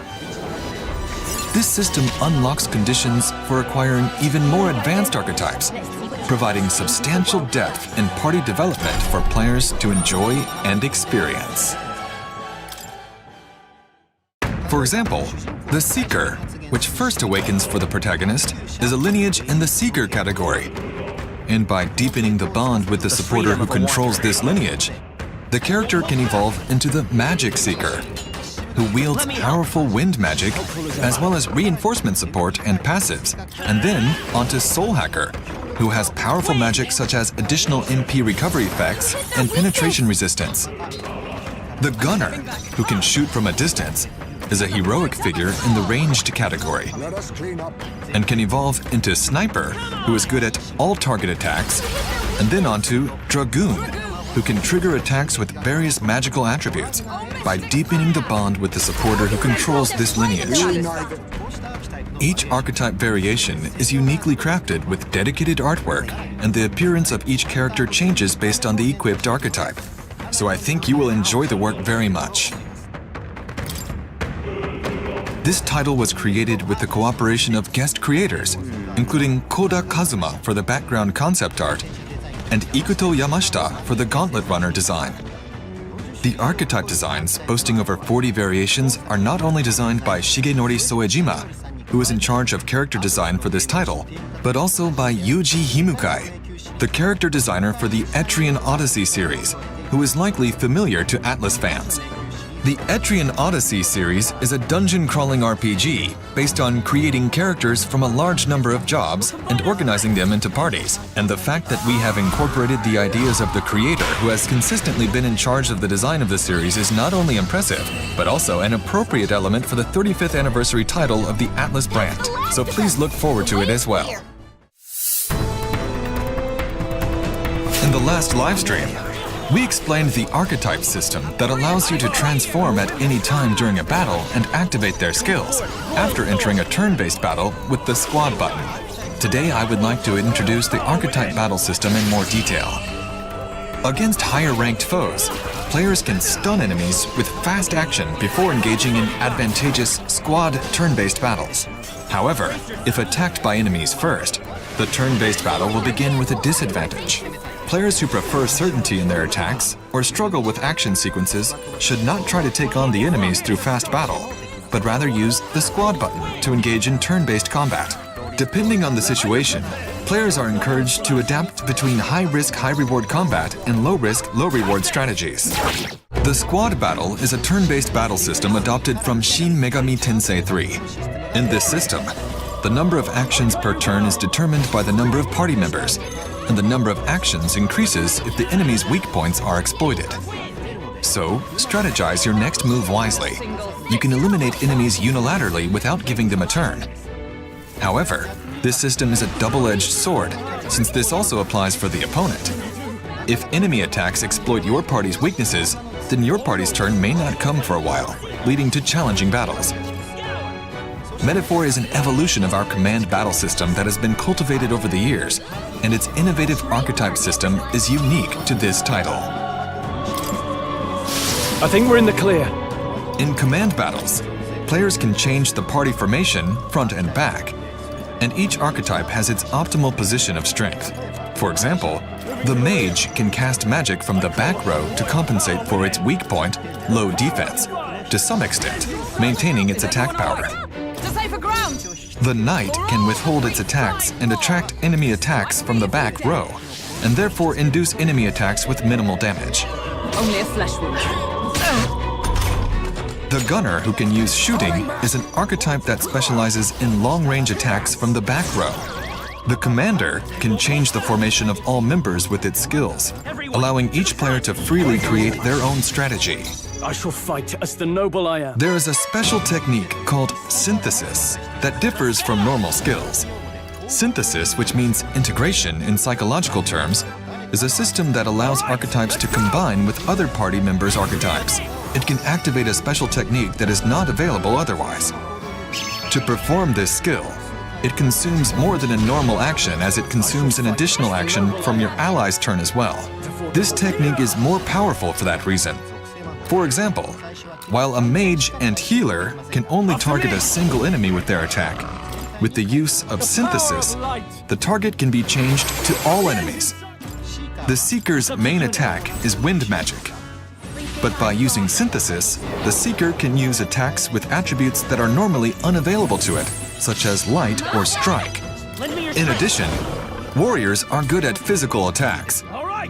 This system unlocks conditions for acquiring even more advanced archetypes, providing substantial depth in party development for players to enjoy and experience. For example, the Seeker, which first awakens for the protagonist, is a lineage in the Seeker category. And by deepening the bond with the supporter who controls this lineage, the character can evolve into the Magic Seeker, who wields powerful wind magic, as well as reinforcement support and passives, and then onto Soul Hacker, who has powerful magic such as additional MP recovery effects and penetration resistance. The Gunner, who can shoot from a distance, is a heroic figure in the ranged category, and can evolve into Sniper, who is good at all target attacks, and then onto Dragoon, who can trigger attacks with various magical attributes by deepening the bond with the supporter who controls this lineage. Each archetype variation is uniquely crafted with dedicated artwork, and the appearance of each character changes based on the equipped archetype. So I think you will enjoy the work very much. This title was created with the cooperation of guest creators, including Koda Kazuma for the background concept art and Ikuto Yamashita for the Gauntlet Runner design. The archetype designs, boasting over 40 variations, are not only designed by Shigenori Soejima, who is in charge of character design for this title, but also by Yuji Himukai, the character designer for the Etrian Odyssey series, who is likely familiar to Atlas fans. The Etrian Odyssey series is a dungeon-crawling RPG based on creating characters from a large number of jobs and organizing them into parties. And the fact that we have incorporated the ideas of the creator who has consistently been in charge of the design of the series is not only impressive, but also an appropriate element for the 35th anniversary title of the Atlas brand. So please look forward to it as well. In the last livestream, we explained the archetype system that allows you to transform at any time during a battle and activate their skills after entering a turn-based battle with the squad button. Today I would like to introduce the archetype battle system in more detail. Against higher-ranked foes, players can stun enemies with fast action before engaging in advantageous squad turn-based battles. However, if attacked by enemies first, The turn-based battle will begin with a disadvantage. Players who prefer certainty in their attacks or struggle with action sequences should not try to take on the enemies through fast battle, but rather use the squad button to engage in turn-based combat. Depending on the situation, players are encouraged to adapt between high-risk, high-reward combat and low-risk, low-reward strategies. The squad battle is a turn-based battle system adopted from Shin Megami Tensei 3. In this system, the number of actions per turn is determined by the number of party members, and the number of actions increases if the enemy's weak points are exploited. So, strategize your next move wisely. You can eliminate enemies unilaterally without giving them a turn. However, this system is a double-edged sword, since this also applies for the opponent. If enemy attacks exploit your party's weaknesses, then your party's turn may not come for a while, leading to challenging battles. Metaphor is an evolution of our command battle system that has been cultivated over the years, and its innovative archetype system is unique to this title. I think we're in the clear. In command battles, players can change the party formation, front and back, and each archetype has its optimal position of strength. For example, the mage can cast magic from the back row to compensate for its weak point, low defense, to some extent, maintaining its attack power. The knight can withhold its attacks and attract enemy attacks from the back row, and therefore induce enemy attacks with minimal damage. Only a flesh wound. The gunner, who can use shooting, is an archetype that specializes in long-range attacks from the back row. The commander can change the formation of all members with its skills, allowing each player to freely create their own strategy. I shall fight as the noble I am. There is a special technique called synthesis that differs from normal skills. Synthesis, which means integration in psychological terms, is a system that allows archetypes to combine with other party members' archetypes. It can activate a special technique that is not available otherwise. To perform this skill, it consumes more than a normal action, as it consumes an additional action from your ally's turn as well. This technique is more powerful for that reason. For example, while a mage and healer can only target a single enemy with their attack, with the use of synthesis, the target can be changed to all enemies. The Seeker's main attack is wind magic. But by using synthesis, the Seeker can use attacks with attributes that are normally unavailable to it, such as light or strike. In addition, warriors are good at physical attacks.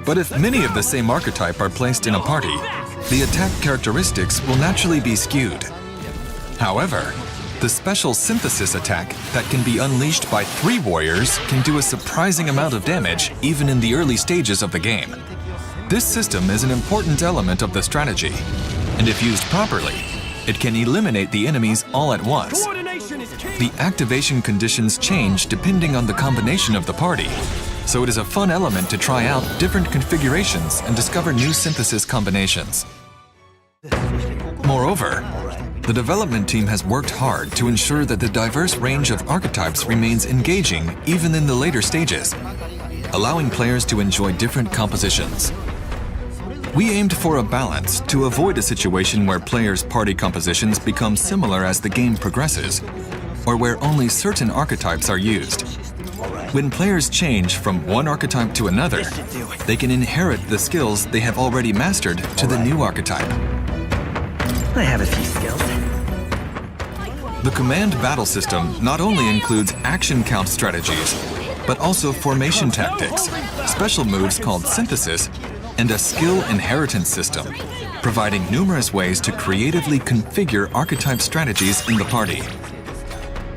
But if many of the same archetype are placed in a party, the attack characteristics will naturally be skewed. However, the special synthesis attack that can be unleashed by 3 warriors can do a surprising amount of damage even in the early stages of the game. This system is an important element of the strategy, and if used properly, it can eliminate the enemies all at once. The activation conditions change depending on the combination of the party, so it is a fun element to try out different configurations and discover new synthesis combinations. Moreover, the development team has worked hard to ensure that the diverse range of archetypes remains engaging even in the later stages, allowing players to enjoy different compositions. We aimed for a balance to avoid a situation where players' party compositions become similar as the game progresses, or where only certain archetypes are used. When players change from one archetype to another, they can inherit the skills they have already mastered to the new archetype. I have a few skills. The command battle system not only includes action count strategies, but also formation tactics, special moves called synthesis, and a skill inheritance system, providing numerous ways to creatively configure archetype strategies in the party.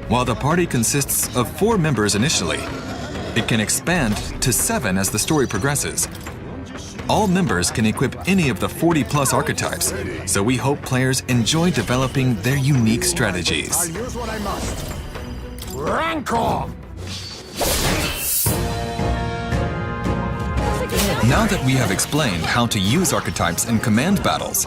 While the party consists of 4 members initially, it can expand to 7 as the story progresses. All members can equip any of the 40+ archetypes, so we hope players enjoy developing their unique strategies. I'll use what I must. Rancor! Now that we have explained how to use archetypes in command battles,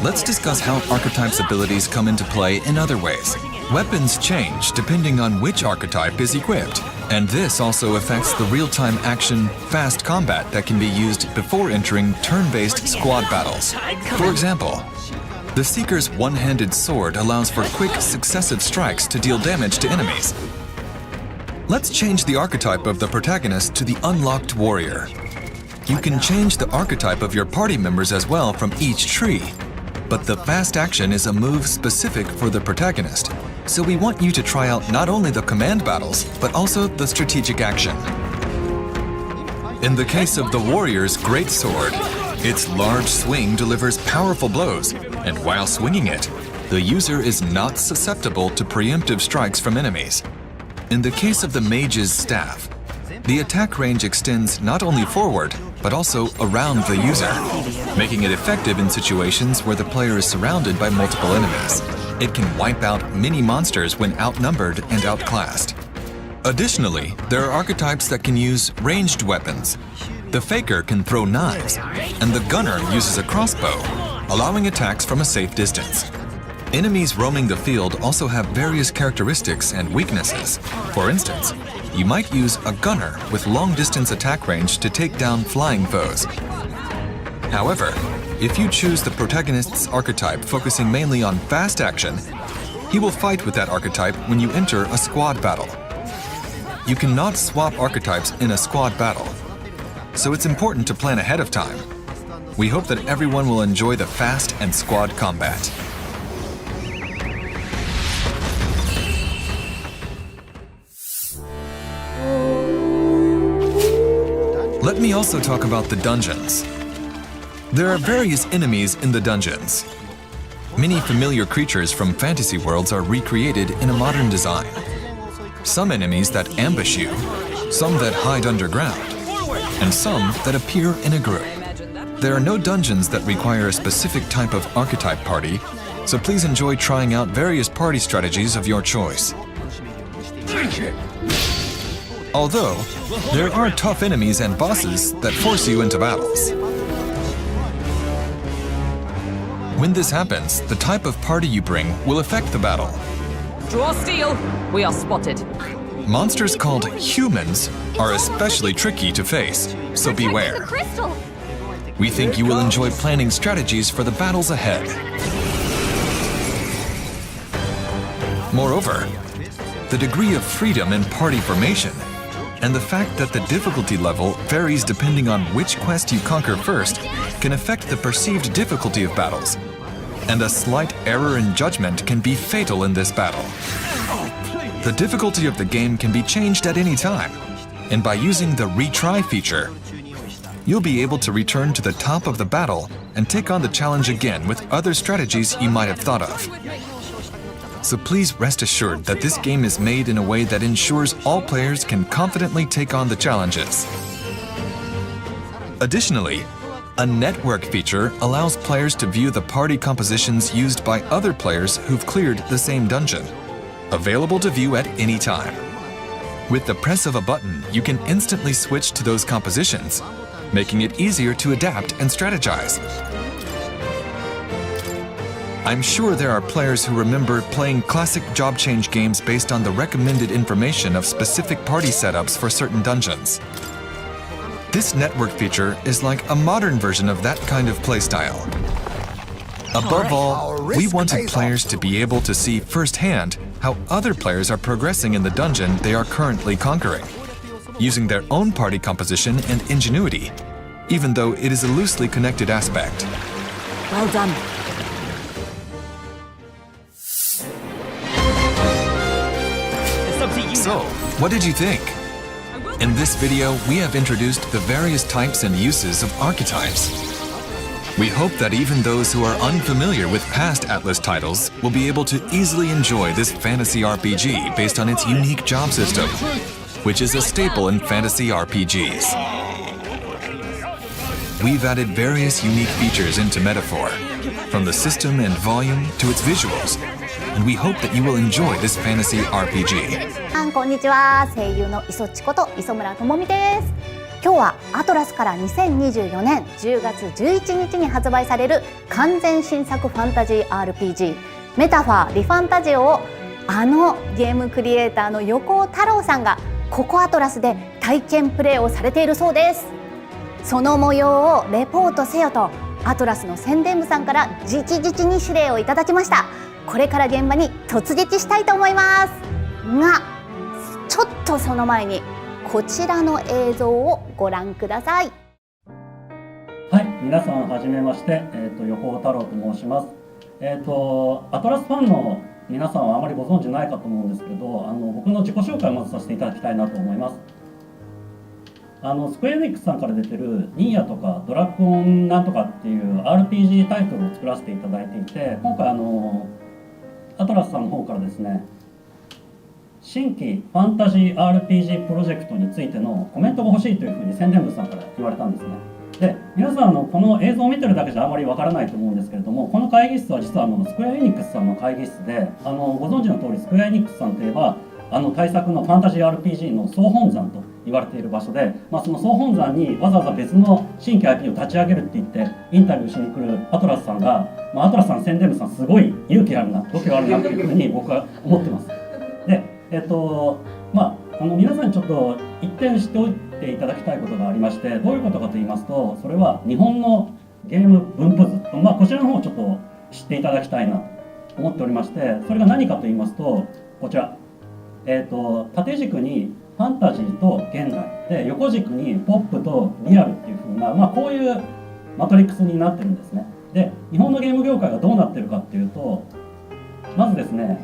let's discuss how archetypes' abilities come into play in other ways. Weapons change depending on which archetype is equipped, and this also affects the real-time action, fast combat that can be used before entering turn-based squad battles. For example, the Seeker's one-handed sword allows for quick, successive strikes to deal damage to enemies. Let's change the archetype of the protagonist to the unlocked warrior. You can change the archetype of your party members as well from each tree, but the fast action is a move specific for the protagonist, so we want you to try out not only the command battles, but also the strategic action. In the case of the warrior's great sword, its large swing delivers powerful blows, and while swinging it, the user is not susceptible to preemptive strikes from enemies. In the case of the mage's staff, the attack range extends not only forward, but also around the user, making it effective in situations where the player is surrounded by multiple enemies. It can wipe out many monsters when outnumbered and outclassed. Additionally, there are archetypes that can use ranged weapons. The faker can throw knives, and the gunner uses a crossbow, allowing attacks from a safe distance. Enemies roaming the field also have various characteristics and weaknesses. For instance, you might use a gunner with long-distance attack range to take down flying foes. However, if you choose the protagonist's archetype focusing mainly on fast action, he will fight with that archetype when you enter a squad battle. You cannot swap archetypes in a squad battle, so it's important to plan ahead of time. We hope that everyone will enjoy the fast and squad combat. Let me also talk about the dungeons. There are various enemies in the dungeons. Many familiar creatures from fantasy worlds are recreated in a modern design. Some enemies that ambush you, some that hide underground, and some that appear in a group. There are no dungeons that require a specific type of archetype party, so please enjoy trying out various party strategies of your choice. Although, there are tough enemies and bosses that force you into battles. When this happens, the type of party you bring will affect the battle. Draw steel! We are spotted. Monsters called humans are especially tricky to face, so beware. We think you will enjoy planning strategies for the battles ahead. Moreover, the degree of freedom in party formation and the fact that the difficulty level varies depending on which quest you conquer first can affect the perceived difficulty of battles. And a slight error in judgment can be fatal in this battle. The difficulty of the game can be changed at any time, and by using the retry feature, you'll be able to return to the top of the battle and take on the challenge again with other strategies you might have thought of. So please rest assured that this game is made in a way that ensures all players can confidently take on the challenges. Additionally, a network feature allows players to view the party compositions used by other players who've cleared the same dungeon, available to view at any time. With the press of a button, you can instantly switch to those compositions, making it easier to adapt and strategize. I'm sure there are players who remember playing classic job change games based on the recommended information of specific party setups for certain dungeons. This network feature is like a modern version of that kind of playstyle. Above all, we wanted players to be able to see firsthand how other players are progressing in the dungeon they are currently conquering, using their own party composition and ingenuity, even though it is a loosely connected aspect. Well done. So, what did you think? In this video, we have introduced the various types and uses of archetypes. We hope that even those who are unfamiliar with past Atlas titles will be able to easily enjoy this fantasy RPG based on its unique job system, which is a staple in fantasy RPGs. We've added various unique features into Metaphor, from the system and volume to its visuals, and we hope that you will enjoy this fantasy RPG. こんにちは、声優の磯地こと磯村智美です。今日はアトラスから2024年10月11日に発売される完全新作ファンタジー RPG メタファーリファンタジオをゲームクリエイターの横尾太郎さんがここアトラスで体験プレイをされているそうです。その模様をレポートせよとアトラスの宣伝部さんから直々に指令をいただきました。これから現場に突撃したいと思いますが、ちょっとその前にこちらの映像をご覧ください。はい、皆さんはじめまして、横尾太郎と申します。アトラスファンの皆さんはあまりご存知ないかと思うんですけど、僕の自己紹介をまずさせていただきたいなと思います。スクエアエニックスさんから出てるニーヤとかドラゴンなんとかっていう RPG タイトルを作らせていただいていて、今回アトラスさんの方からですね、新規ファンタジー RPG プロジェクトについてのコメントが欲しいというふうに宣伝部さんから言われたんですね。で、皆さんこの映像を見てるだけじゃあまりわからないと思うんですけれども、この会議室は実はスクエアエニックスさんの会議室で、ご存知の通りスクエアエニックスさんといえば大作のファンタジー RPG の総本山と言われている場所で、その総本山にわざわざ別の新規 IP を立ち上げるって言ってインタビューしに来るアトラスさんが、アトラスさん宣伝部さんすごい勇気あるな、度胸あるなっていうふうに僕は思ってます。で、皆さんにちょっと一点知っておいていただきたいことがありまして、どういうことかと言いますと、それは日本のゲーム分布図、こちらの方をちょっと知っていただきたいなと思っておりまして、それが何かと言いますと、こちら、縦軸にファンタジーと現代で、横軸にポップとリアルっていう風な、こういうマトリックスになってるんですね。で、日本のゲーム業界がどうなってるかっていうと、まずですね、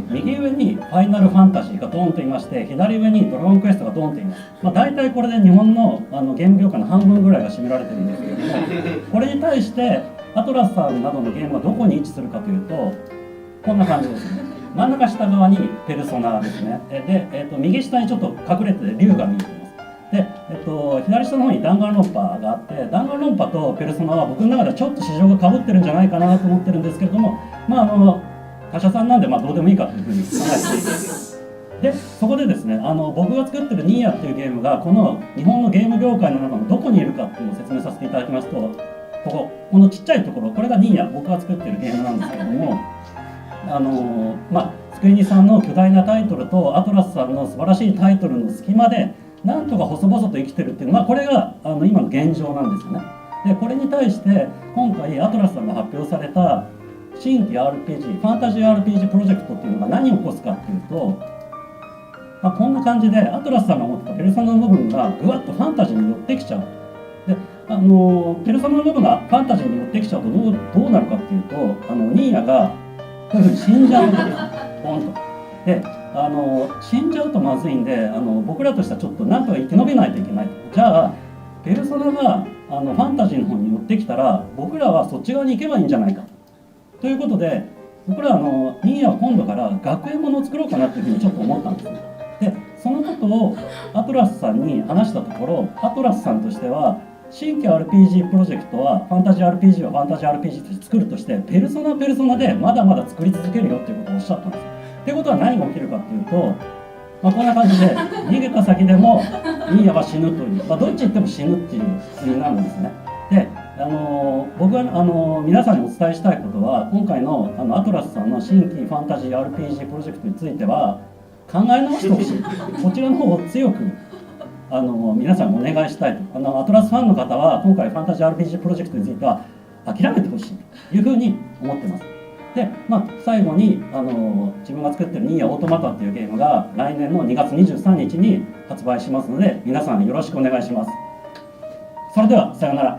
右上にファイナルファンタジーがドーンといまして、左上にドラゴンクエストがドーンといます。大体これで日本のゲーム業界の半分ぐらいが占められてるんですけれども、これに対してアトラスさんなどのゲームがどこに位置するかというと、こんな感じですね。真ん中下側にペルソナですね。で、右下にちょっと隠れて竜が見えています。で、左下の方に弾丸論破があって、弾丸論破とペルソナは僕の中ではちょっと市場がかぶってるんじゃないかなと思ってるんですけれども、他社さんなんでどうでもいいかというふうに考えています。で、そこでですね、僕が作ってるニーヤっていうゲームがこの日本のゲーム業界の中のどこにいるかっていうのを説明させていただきますと、このちっちゃいところ、これがニーヤ、僕が作ってるゲームなんですけれども、スクエニさんの巨大なタイトルとアトラスさんの素晴らしいタイトルの隙間でなんとか細々と生きてるっていう、これが今の現状なんですよね。で、これに対して今回アトラスさんが発表された新規 RPG ファンタジー RPG プロジェクトっていうのが何を起こすかっていうと、こんな感じでアトラスさんが持ってたペルソナの部分がぐわっとファンタジーに寄ってきちゃう。で、ペルソナの部分がファンタジーに寄ってきちゃうとどうなるかっていうと、ニーヤがこういうふうに死んじゃうんですよ、ポンと。で、死んじゃうとまずいんで、僕らとしてはちょっとなんとか生き延びないといけないと。じゃあペルソナがファンタジーの方に寄ってきたら僕らはそっち側に行けばいいんじゃないかということで、僕らニーヤは今度から学園ものを作ろうかなっていうふうにちょっと思ったんですね。で、そのことをアトラスさんに話したところ、アトラスさんとしては新規 RPG プロジェクトはファンタジー RPG はファンタジー RPG として作るとして、ペルソナでまだまだ作り続けるよっていうことをおっしゃったんです。っていうことは何が起きるかっていうと、こんな感じで逃げた先でもニーヤは死ぬという、どっち行っても死ぬっていう図になるんですね。で、僕が皆さんにお伝えしたいことは、今回のアトラスさんの新規ファンタジー RPG プロジェクトについては考え直してほしい、こちらの方を強く皆さんにお願いしたいと。アトラスファンの方は今回ファンタジー RPG プロジェクトについては諦めてほしいというふうに思ってます。で、最後に自分が作ってるニーヤオートマタっていうゲームが来年の2月23日に発売しますので、皆さんよろしくお願いします。それではさようなら。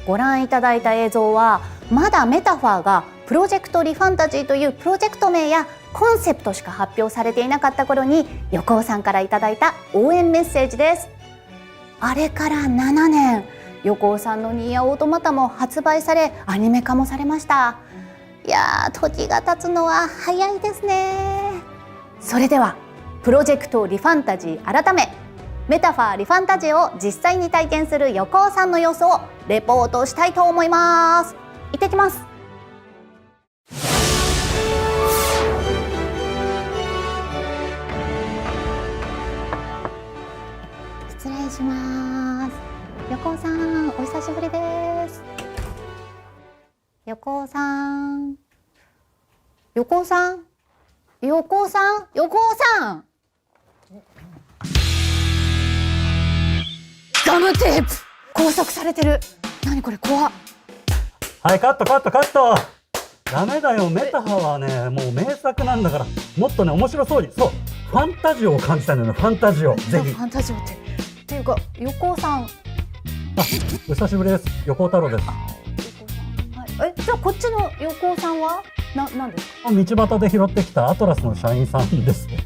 ご覧いただいた映像は、まだメタファーがプロジェクトリファンタジーというプロジェクト名やコンセプトしか発表されていなかった頃に横尾さんからいただいた応援メッセージです。あれから7年、横尾さんのニーヤオートマタも発売されアニメ化もされました。いやー、時が経つのは早いですね。それではプロジェクトリファンタジー改めメタファーリファンタジーを実際に体験する横尾さんの様子をレポートしたいと思います。行ってきます。失礼します。横尾さん、お久しぶりです。横尾さん、横尾さん、横尾さん、横尾さん。ガムテープ拘束されてる。何これ、怖っ。はい、カットカットカット。ダメだよ、メタハはねもう名作なんだから、もっとね面白そうに、そうファンタジオを感じたいのよね。ファンタジオ、ぜひ。ファンタジオっていうか横尾さん。お久しぶりです。横尾太郎です。じゃあこっちの横尾さんは何ですか？道端で拾ってきたアトラスの社員さんですね。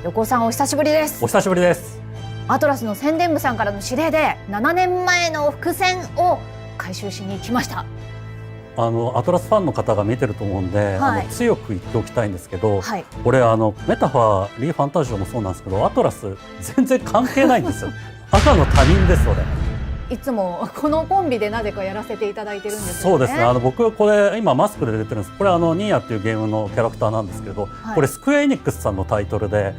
横尾さんお久しぶりです。お久しぶりです。アトラスの宣伝部さんからの指令で7年前の伏線を回収しに来ました。アトラスファンの方が見てると思うんで、強く言っておきたいんですけど、俺メタファーリーファンタジオもそうなんですけど、アトラス全然関係ないんですよ。赤の他人です。俺いつもこのコンビでなぜかやらせていただいてるんですよね。そうですね。僕これ今マスクで出てるんです。これニーヤっていうゲームのキャラクターなんですけど、これスクエアエニックスさんのタイトルで、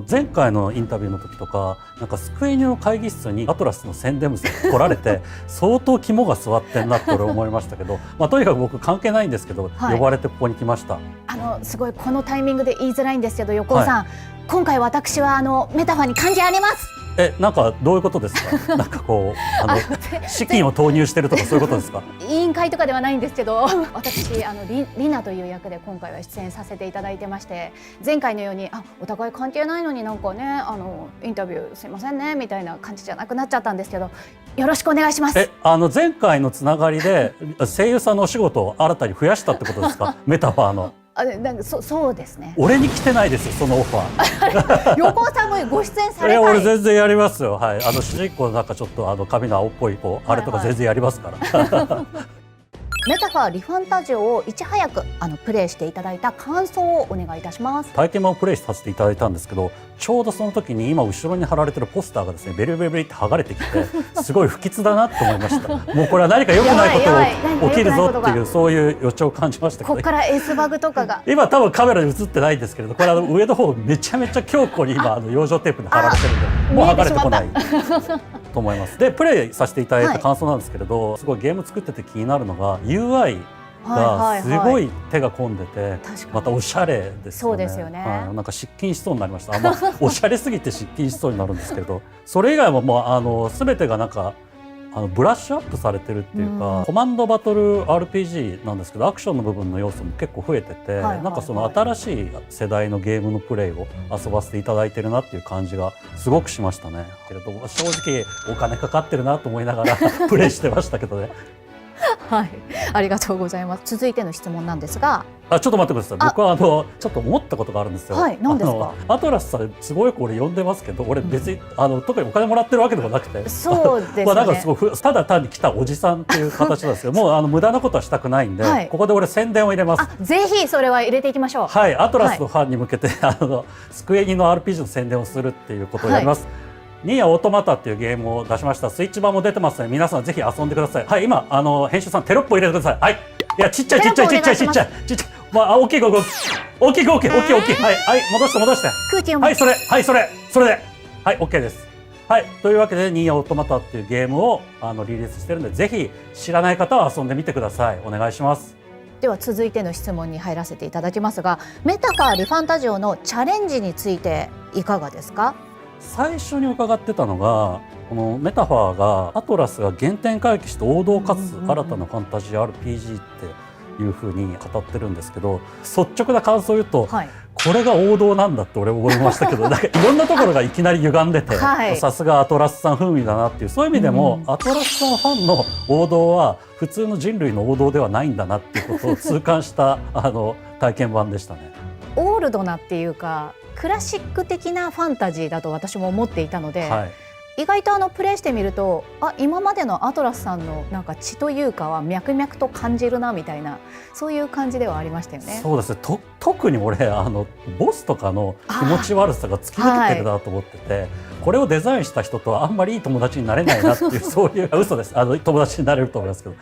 前回のインタビューの時とかなんかスクエニの会議室にアトラスの宣伝部さん来られて相当肝が座ってんなって俺思いましたけど、とにかく僕関係ないんですけど、呼ばれてここに来ました。すごいこのタイミングで言いづらいんですけど、横尾さん、今回私はメタファーに関係あります。なんかどういうことですか？なんかこう資金を投入してるとかそういうことですか？委員会とかではないんですけど、私リナという役で今回は出演させていただいてまして、前回のようにお互い関係ないのになんかねインタビューすいませんねみたいな感じじゃなくなっちゃったんですけど、よろしくお願いします。前回のつながりで声優さんのお仕事を新たに増やしたってことですか？メタファーの。なんかそうですね。俺に来てないですよ、そのオファー。横尾さんもご出演されたい。俺全然やりますよ。はい、主人公なんかちょっと髪の青っぽい子、あれとか全然やりますから。メタファーリファンタジオをいち早くプレイしていただいた感想をお願いいたします。体験版をプレイさせていただいたんですけど、ちょうどその時に今後ろに貼られてるポスターがですねベリベリベリって剥がれてきて、すごい不吉だなと思いました。もうこれは何か良くないことが起きるぞっていう、そういう予兆を感じましたけど、ここから S バグとかが今多分カメラで映ってないんですけれど、これ上の方めちゃめちゃ強固に今養生テープで貼られてるんで、もう剥がれてこないと思います。でプレイさせていただいた感想なんですけれど、すごいゲーム作ってて気になるのが UIがすごい手が込んでて、またおしゃれですよね。そうですよね。なんか失禁しそうになりました。おしゃれすぎて失禁しそうになるんですけれど、それ以外ももう全てがなんかブラッシュアップされてるっていうか、コマンドバトル RPG なんですけど、アクションの部分の要素も結構増えてて、なんかその新しい世代のゲームのプレイを遊ばせていただいてるなっていう感じがすごくしましたね。けれど正直お金かかってるなと思いながらプレイしてましたけどね。はい、ありがとうございます。続いての質問なんですが、ちょっと待ってください。僕はちょっと思ったことがあるんですよ。はい、何ですか？アトラスさんすごいこれ呼んでますけど、俺別に特にお金もらってるわけでもなくて、そうですね。なんかすごいただ単に来たおじさんっていう形なんですけど、もう無駄なことはしたくないんで、ここで俺宣伝を入れます。ぜひそれは入れていきましょう。はい、アトラスのファンに向けてスクエニの RPG の宣伝をするっていうことをやります。ニーヤオートマタっていうゲームを出しました。スイッチ版も出てますので、皆さんぜひ遊んでください。はい、今編集さんテロップを入れてください。はい、いやちっちゃい。大きい大きい。はい、戻して空気をはい、それではい、OK です。はい、というわけでニーヤオートマタっていうゲームをリリースしてるんで、ぜひ知らない方は遊んでみてください。お願いします。では続いての質問に入らせていただきますが、メタファーリファンタジオのチャレンジについていかがですか？最初に伺ってたのが、このメタファーがアトラスが原点回帰して王道かつ新たなファンタジー RPG っていうふうに語ってるんですけど、率直な感想を言うと、これが王道なんだって俺思いましたけど、なんかいろんなところがいきなり歪んでて、さすがアトラスさん風味だなっていう、そういう意味でも、アトラスさんファンの王道は普通の人類の王道ではないんだなっていうことを痛感した体験版でしたね。オールドなっていうかクラシック的なファンタジーだと私も思っていたので、意外とプレイしてみると、今までのアトラスさんのなんか血というかは脈々と感じるなみたいな、そういう感じではありましたよね。そうですね。特に俺ボスとかの気持ち悪さが突き抜けてるなと思ってて、これをデザインした人とはあんまりいい友達になれないなっていうそういう嘘です。友達になれると思いますけど。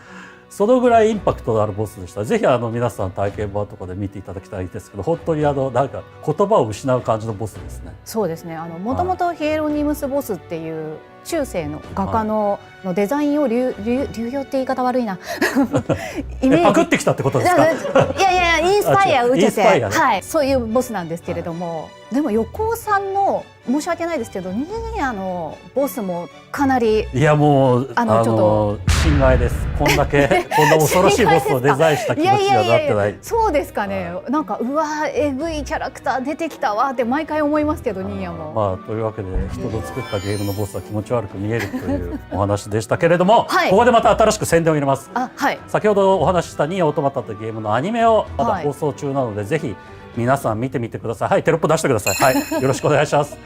そのぐらいインパクトのあるボスでした。ぜひ皆さん体験版とかで見ていただきたいですけど、本当になんか言葉を失う感じのボスですね。そうですね。もともとヒエロニムスボスっていう中世の画家のデザインを流用って言い方悪いなイメージパクってきたってことですか？いやインスパイアを受けて、はい、そういうボスなんですけれども、でも横尾さんの申し訳ないですけどニーヤのボスもかなりいやもうちょっと心外です。こんだけこんな恐ろしいボスをデザインした気持ちにはなってない。そうですかね。なんかうわえぐいキャラクター出てきたわって毎回思いますけどニーヤも。まあというわけで人の作ったゲームのボスは気持ち悪く見えるというお話でしたけれども、はい、ここでまた新しく宣伝を入れます。はい、先ほどお話ししたニーヤオートマタというゲームのアニメをまだ放送中なので、ぜひ皆さん見てみてください。はい、テロップ出してください。はい、よろしくお願いします。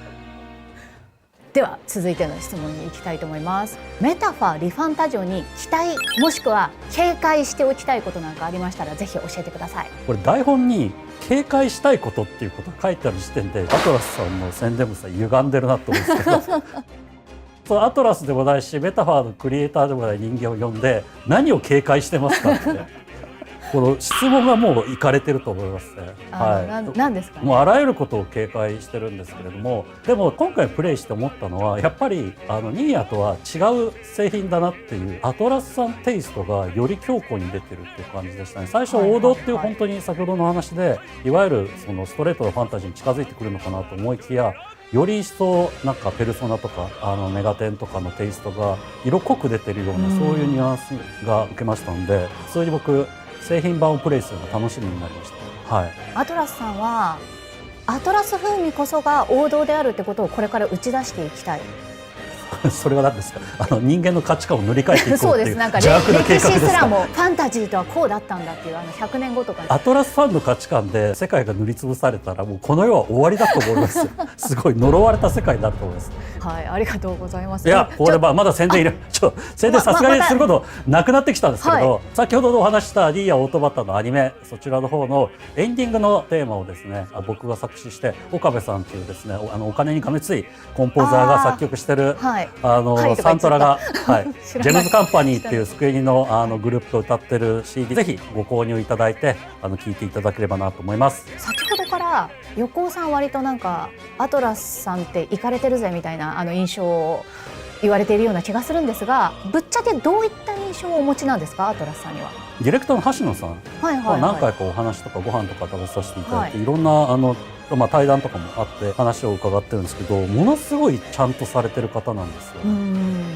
では続いての質問に行きたいと思います。メタファーリファンタジオに期待もしくは警戒しておきたいことなんかありましたらぜひ教えてください。これ台本に警戒したいことっていうことが書いてある時点でアトラスさんの宣伝部さん歪んでるなと思うんですけどそうアトラスでもないしメタファーのクリエイターでもない人間を呼んで何を警戒してますかってこの質問がもういかれてると思いますね。はい、なんですかね。もうあらゆることを警戒してるんですけれども、でも今回プレイして思ったのはやっぱりニーヤとは違う製品だなっていうアトラスさんテイストがより強固に出てるっていう感じでしたね。最初王道っていう本当に先ほどの話でいわゆるそのストレートなファンタジーに近づいてくるのかなと思いきや、より一層なんかペルソナとかメガテンとかのテイストが色濃く出てるようなそういうニュアンスが受けましたので、普通に僕製品版をプレイするのが楽しみになりました。はい、アトラスさんはアトラス風味こそが王道であるってことをこれから打ち出していきたい。それは何ですか。人間の価値観を塗り替えていこうっていうそうです。なんか歴史すらもファンタジーとはこうだったんだっていう100年後とかアトラスファンの価値観で世界が塗りつぶされたらもうこの世は終わりだと思います。すごい呪われた世界になると思います。はい、ありがとうございます。いやこれまだ宣伝入れ宣伝さすがにすることなくなってきたんですけれど、先ほどお話したニーヤオートマタのアニメそちらの方のエンディングのテーマをですね僕が作詞して岡部さんというですねお金に金ついコンポーザーが作曲してるサントラが、はい、ジェムズカンパニーっていうスクエニのグループと歌ってる CD ぜひご購入いただいて聴いていただければなと思います。先ほどから横尾さん割となんかアトラスさんってイカれてるぜみたいな印象を言われているような気がするんですが、ぶっちゃけどういった印象をお持ちなんですかアトラスさんには。ディレクターの橋野さん何回かお話とかご飯とか食べさせていただいて、いろんな対談とかもあって話を伺ってるんですけど、ものすごいちゃんとされてる方なんですよ。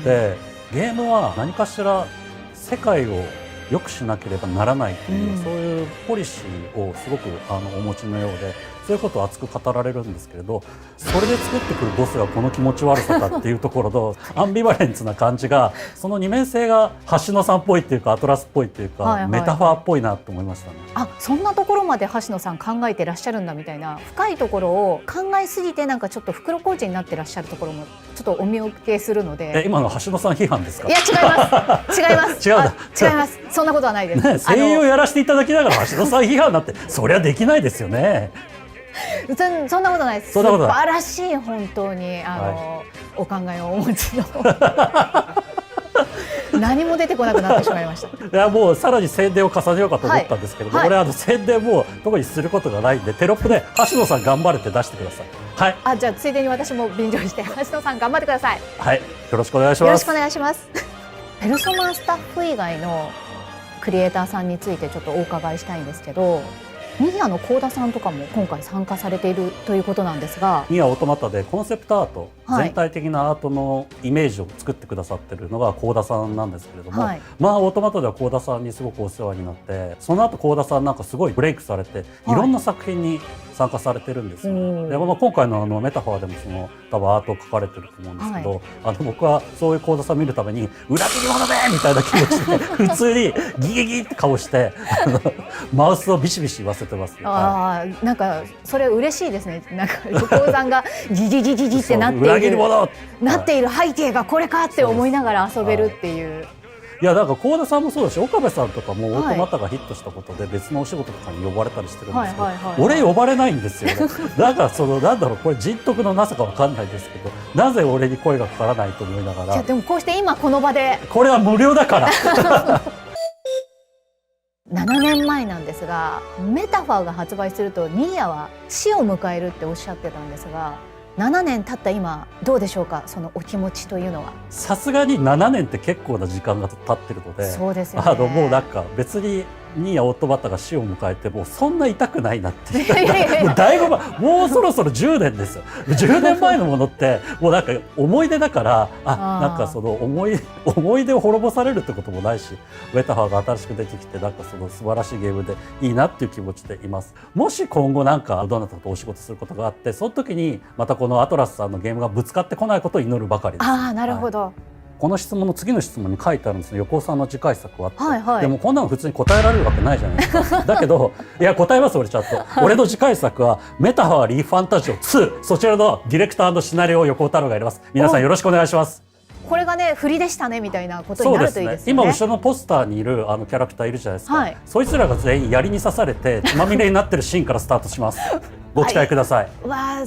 でゲームは何かしら世界を良くしなければならないという、そういうポリシーをすごくお持ちのようで、そういうことを熱く語られるんですけれど、それで作ってくるボスがこの気持ち悪さかっていうところのアンビバレンスな感じが、その二面性が橋野さんっぽいっていうかアトラスっぽいっていうか、メタファーっぽいなと思いましたね。あ、そんなところまで橋野さん考えてらっしゃるんだみたいな、深いところを考えすぎてなんかちょっと袋小路になってらっしゃるところもちょっとお見受けするので。今の橋野さん批判ですか。いや違います違います違います。そんなことはないです、ね、声優をやらせていただきながら橋野さん批判なんてそりゃできないですよね。そんなことないです。素晴らしい本当にお考えをお持ちの何も出てこなくなってしまいました。いやもうさらに宣伝を重ねようかと思ったんですけど、俺宣伝も特にすることがないんで、テロップで橋野さん頑張れって出してください。はい。じゃあついでに私も便乗して橋野さん頑張ってください。はい。よろしくお願いします。よろしくお願いします。ペルソナスタッフ以外のクリエイターさんについてちょっとお伺いしたいんですけど、ニーヤの幸田さんとかも今回参加されているということなんですが、ニーヤオートマタでコンセプトアート、全体的なアートのイメージを作ってくださってるのが幸田さんなんですけれども、まあオートマタでは幸田さんにすごくお世話になって、その後幸田さんなんかすごいブレイクされて、いろんな作品に参加されてるんですよね。で今回のメタファーでも多分アートを描かれてると思うんですけど、僕はそういう幸田さん見るために裏切り者でみたいな気持ちで普通にギギギって顔してマウスをビシビシ言わせてます。なんかそれ嬉しいですね。なんか横尾さんがギギギギギってなっている背景がこれかって思いながら遊べるっていう。いや、なんか幸田さんもそうだし、岡部さんとかもオートマタがヒットしたことで別のお仕事とかに呼ばれたりしてるんですけど、俺呼ばれないんですよね。だからなんだろう、これ人徳のなさかわかんないですけど、なぜ俺に声がかからないと思いながら。いやでもこうして今この場でこれは無料だから。7年前なんですが、メタファーが発売するとニーヤは死を迎えるっておっしゃってたんですが、7年経った今どうでしょうか、そのお気持ちというのは。さすがに7年って結構な時間が経ってるので、そうですよね。もうなんか別にニーヤオートバッタが死を迎えてもうそんな痛くないなってもうだいぶもうそろそろ10年ですよ。10年前のものってもうなんか思い出だからなんかその思い出を滅ぼされるってこともないし、メタファーが新しく出てきてなんかその素晴らしいゲームでいいなっていう気持ちでいます。もし今後なんかどなたとお仕事することがあってその時にまたこのアトラスさんのゲームがぶつかってこないことを祈るばかりです。なるほど、はい、この質問の次の質問に書いてあるんですね。横尾さんの次回作はって、はいはい、でもこんなの普通に答えられるわけないじゃないですか。だけどいや答えます俺ちゃんと、俺の次回作はメタファーリーファンタジオ2、そちらのディレクター&シナリオを横尾太郎がやります。皆さんよろしくお願いします。これがね振りでしたねみたいなことになるといいですね。今後ろのポスターにいるキャラクターいるじゃないですか、はい、そいつらが全員槍に刺されて血まみれになってるシーンからスタートします。ご期待ください。わ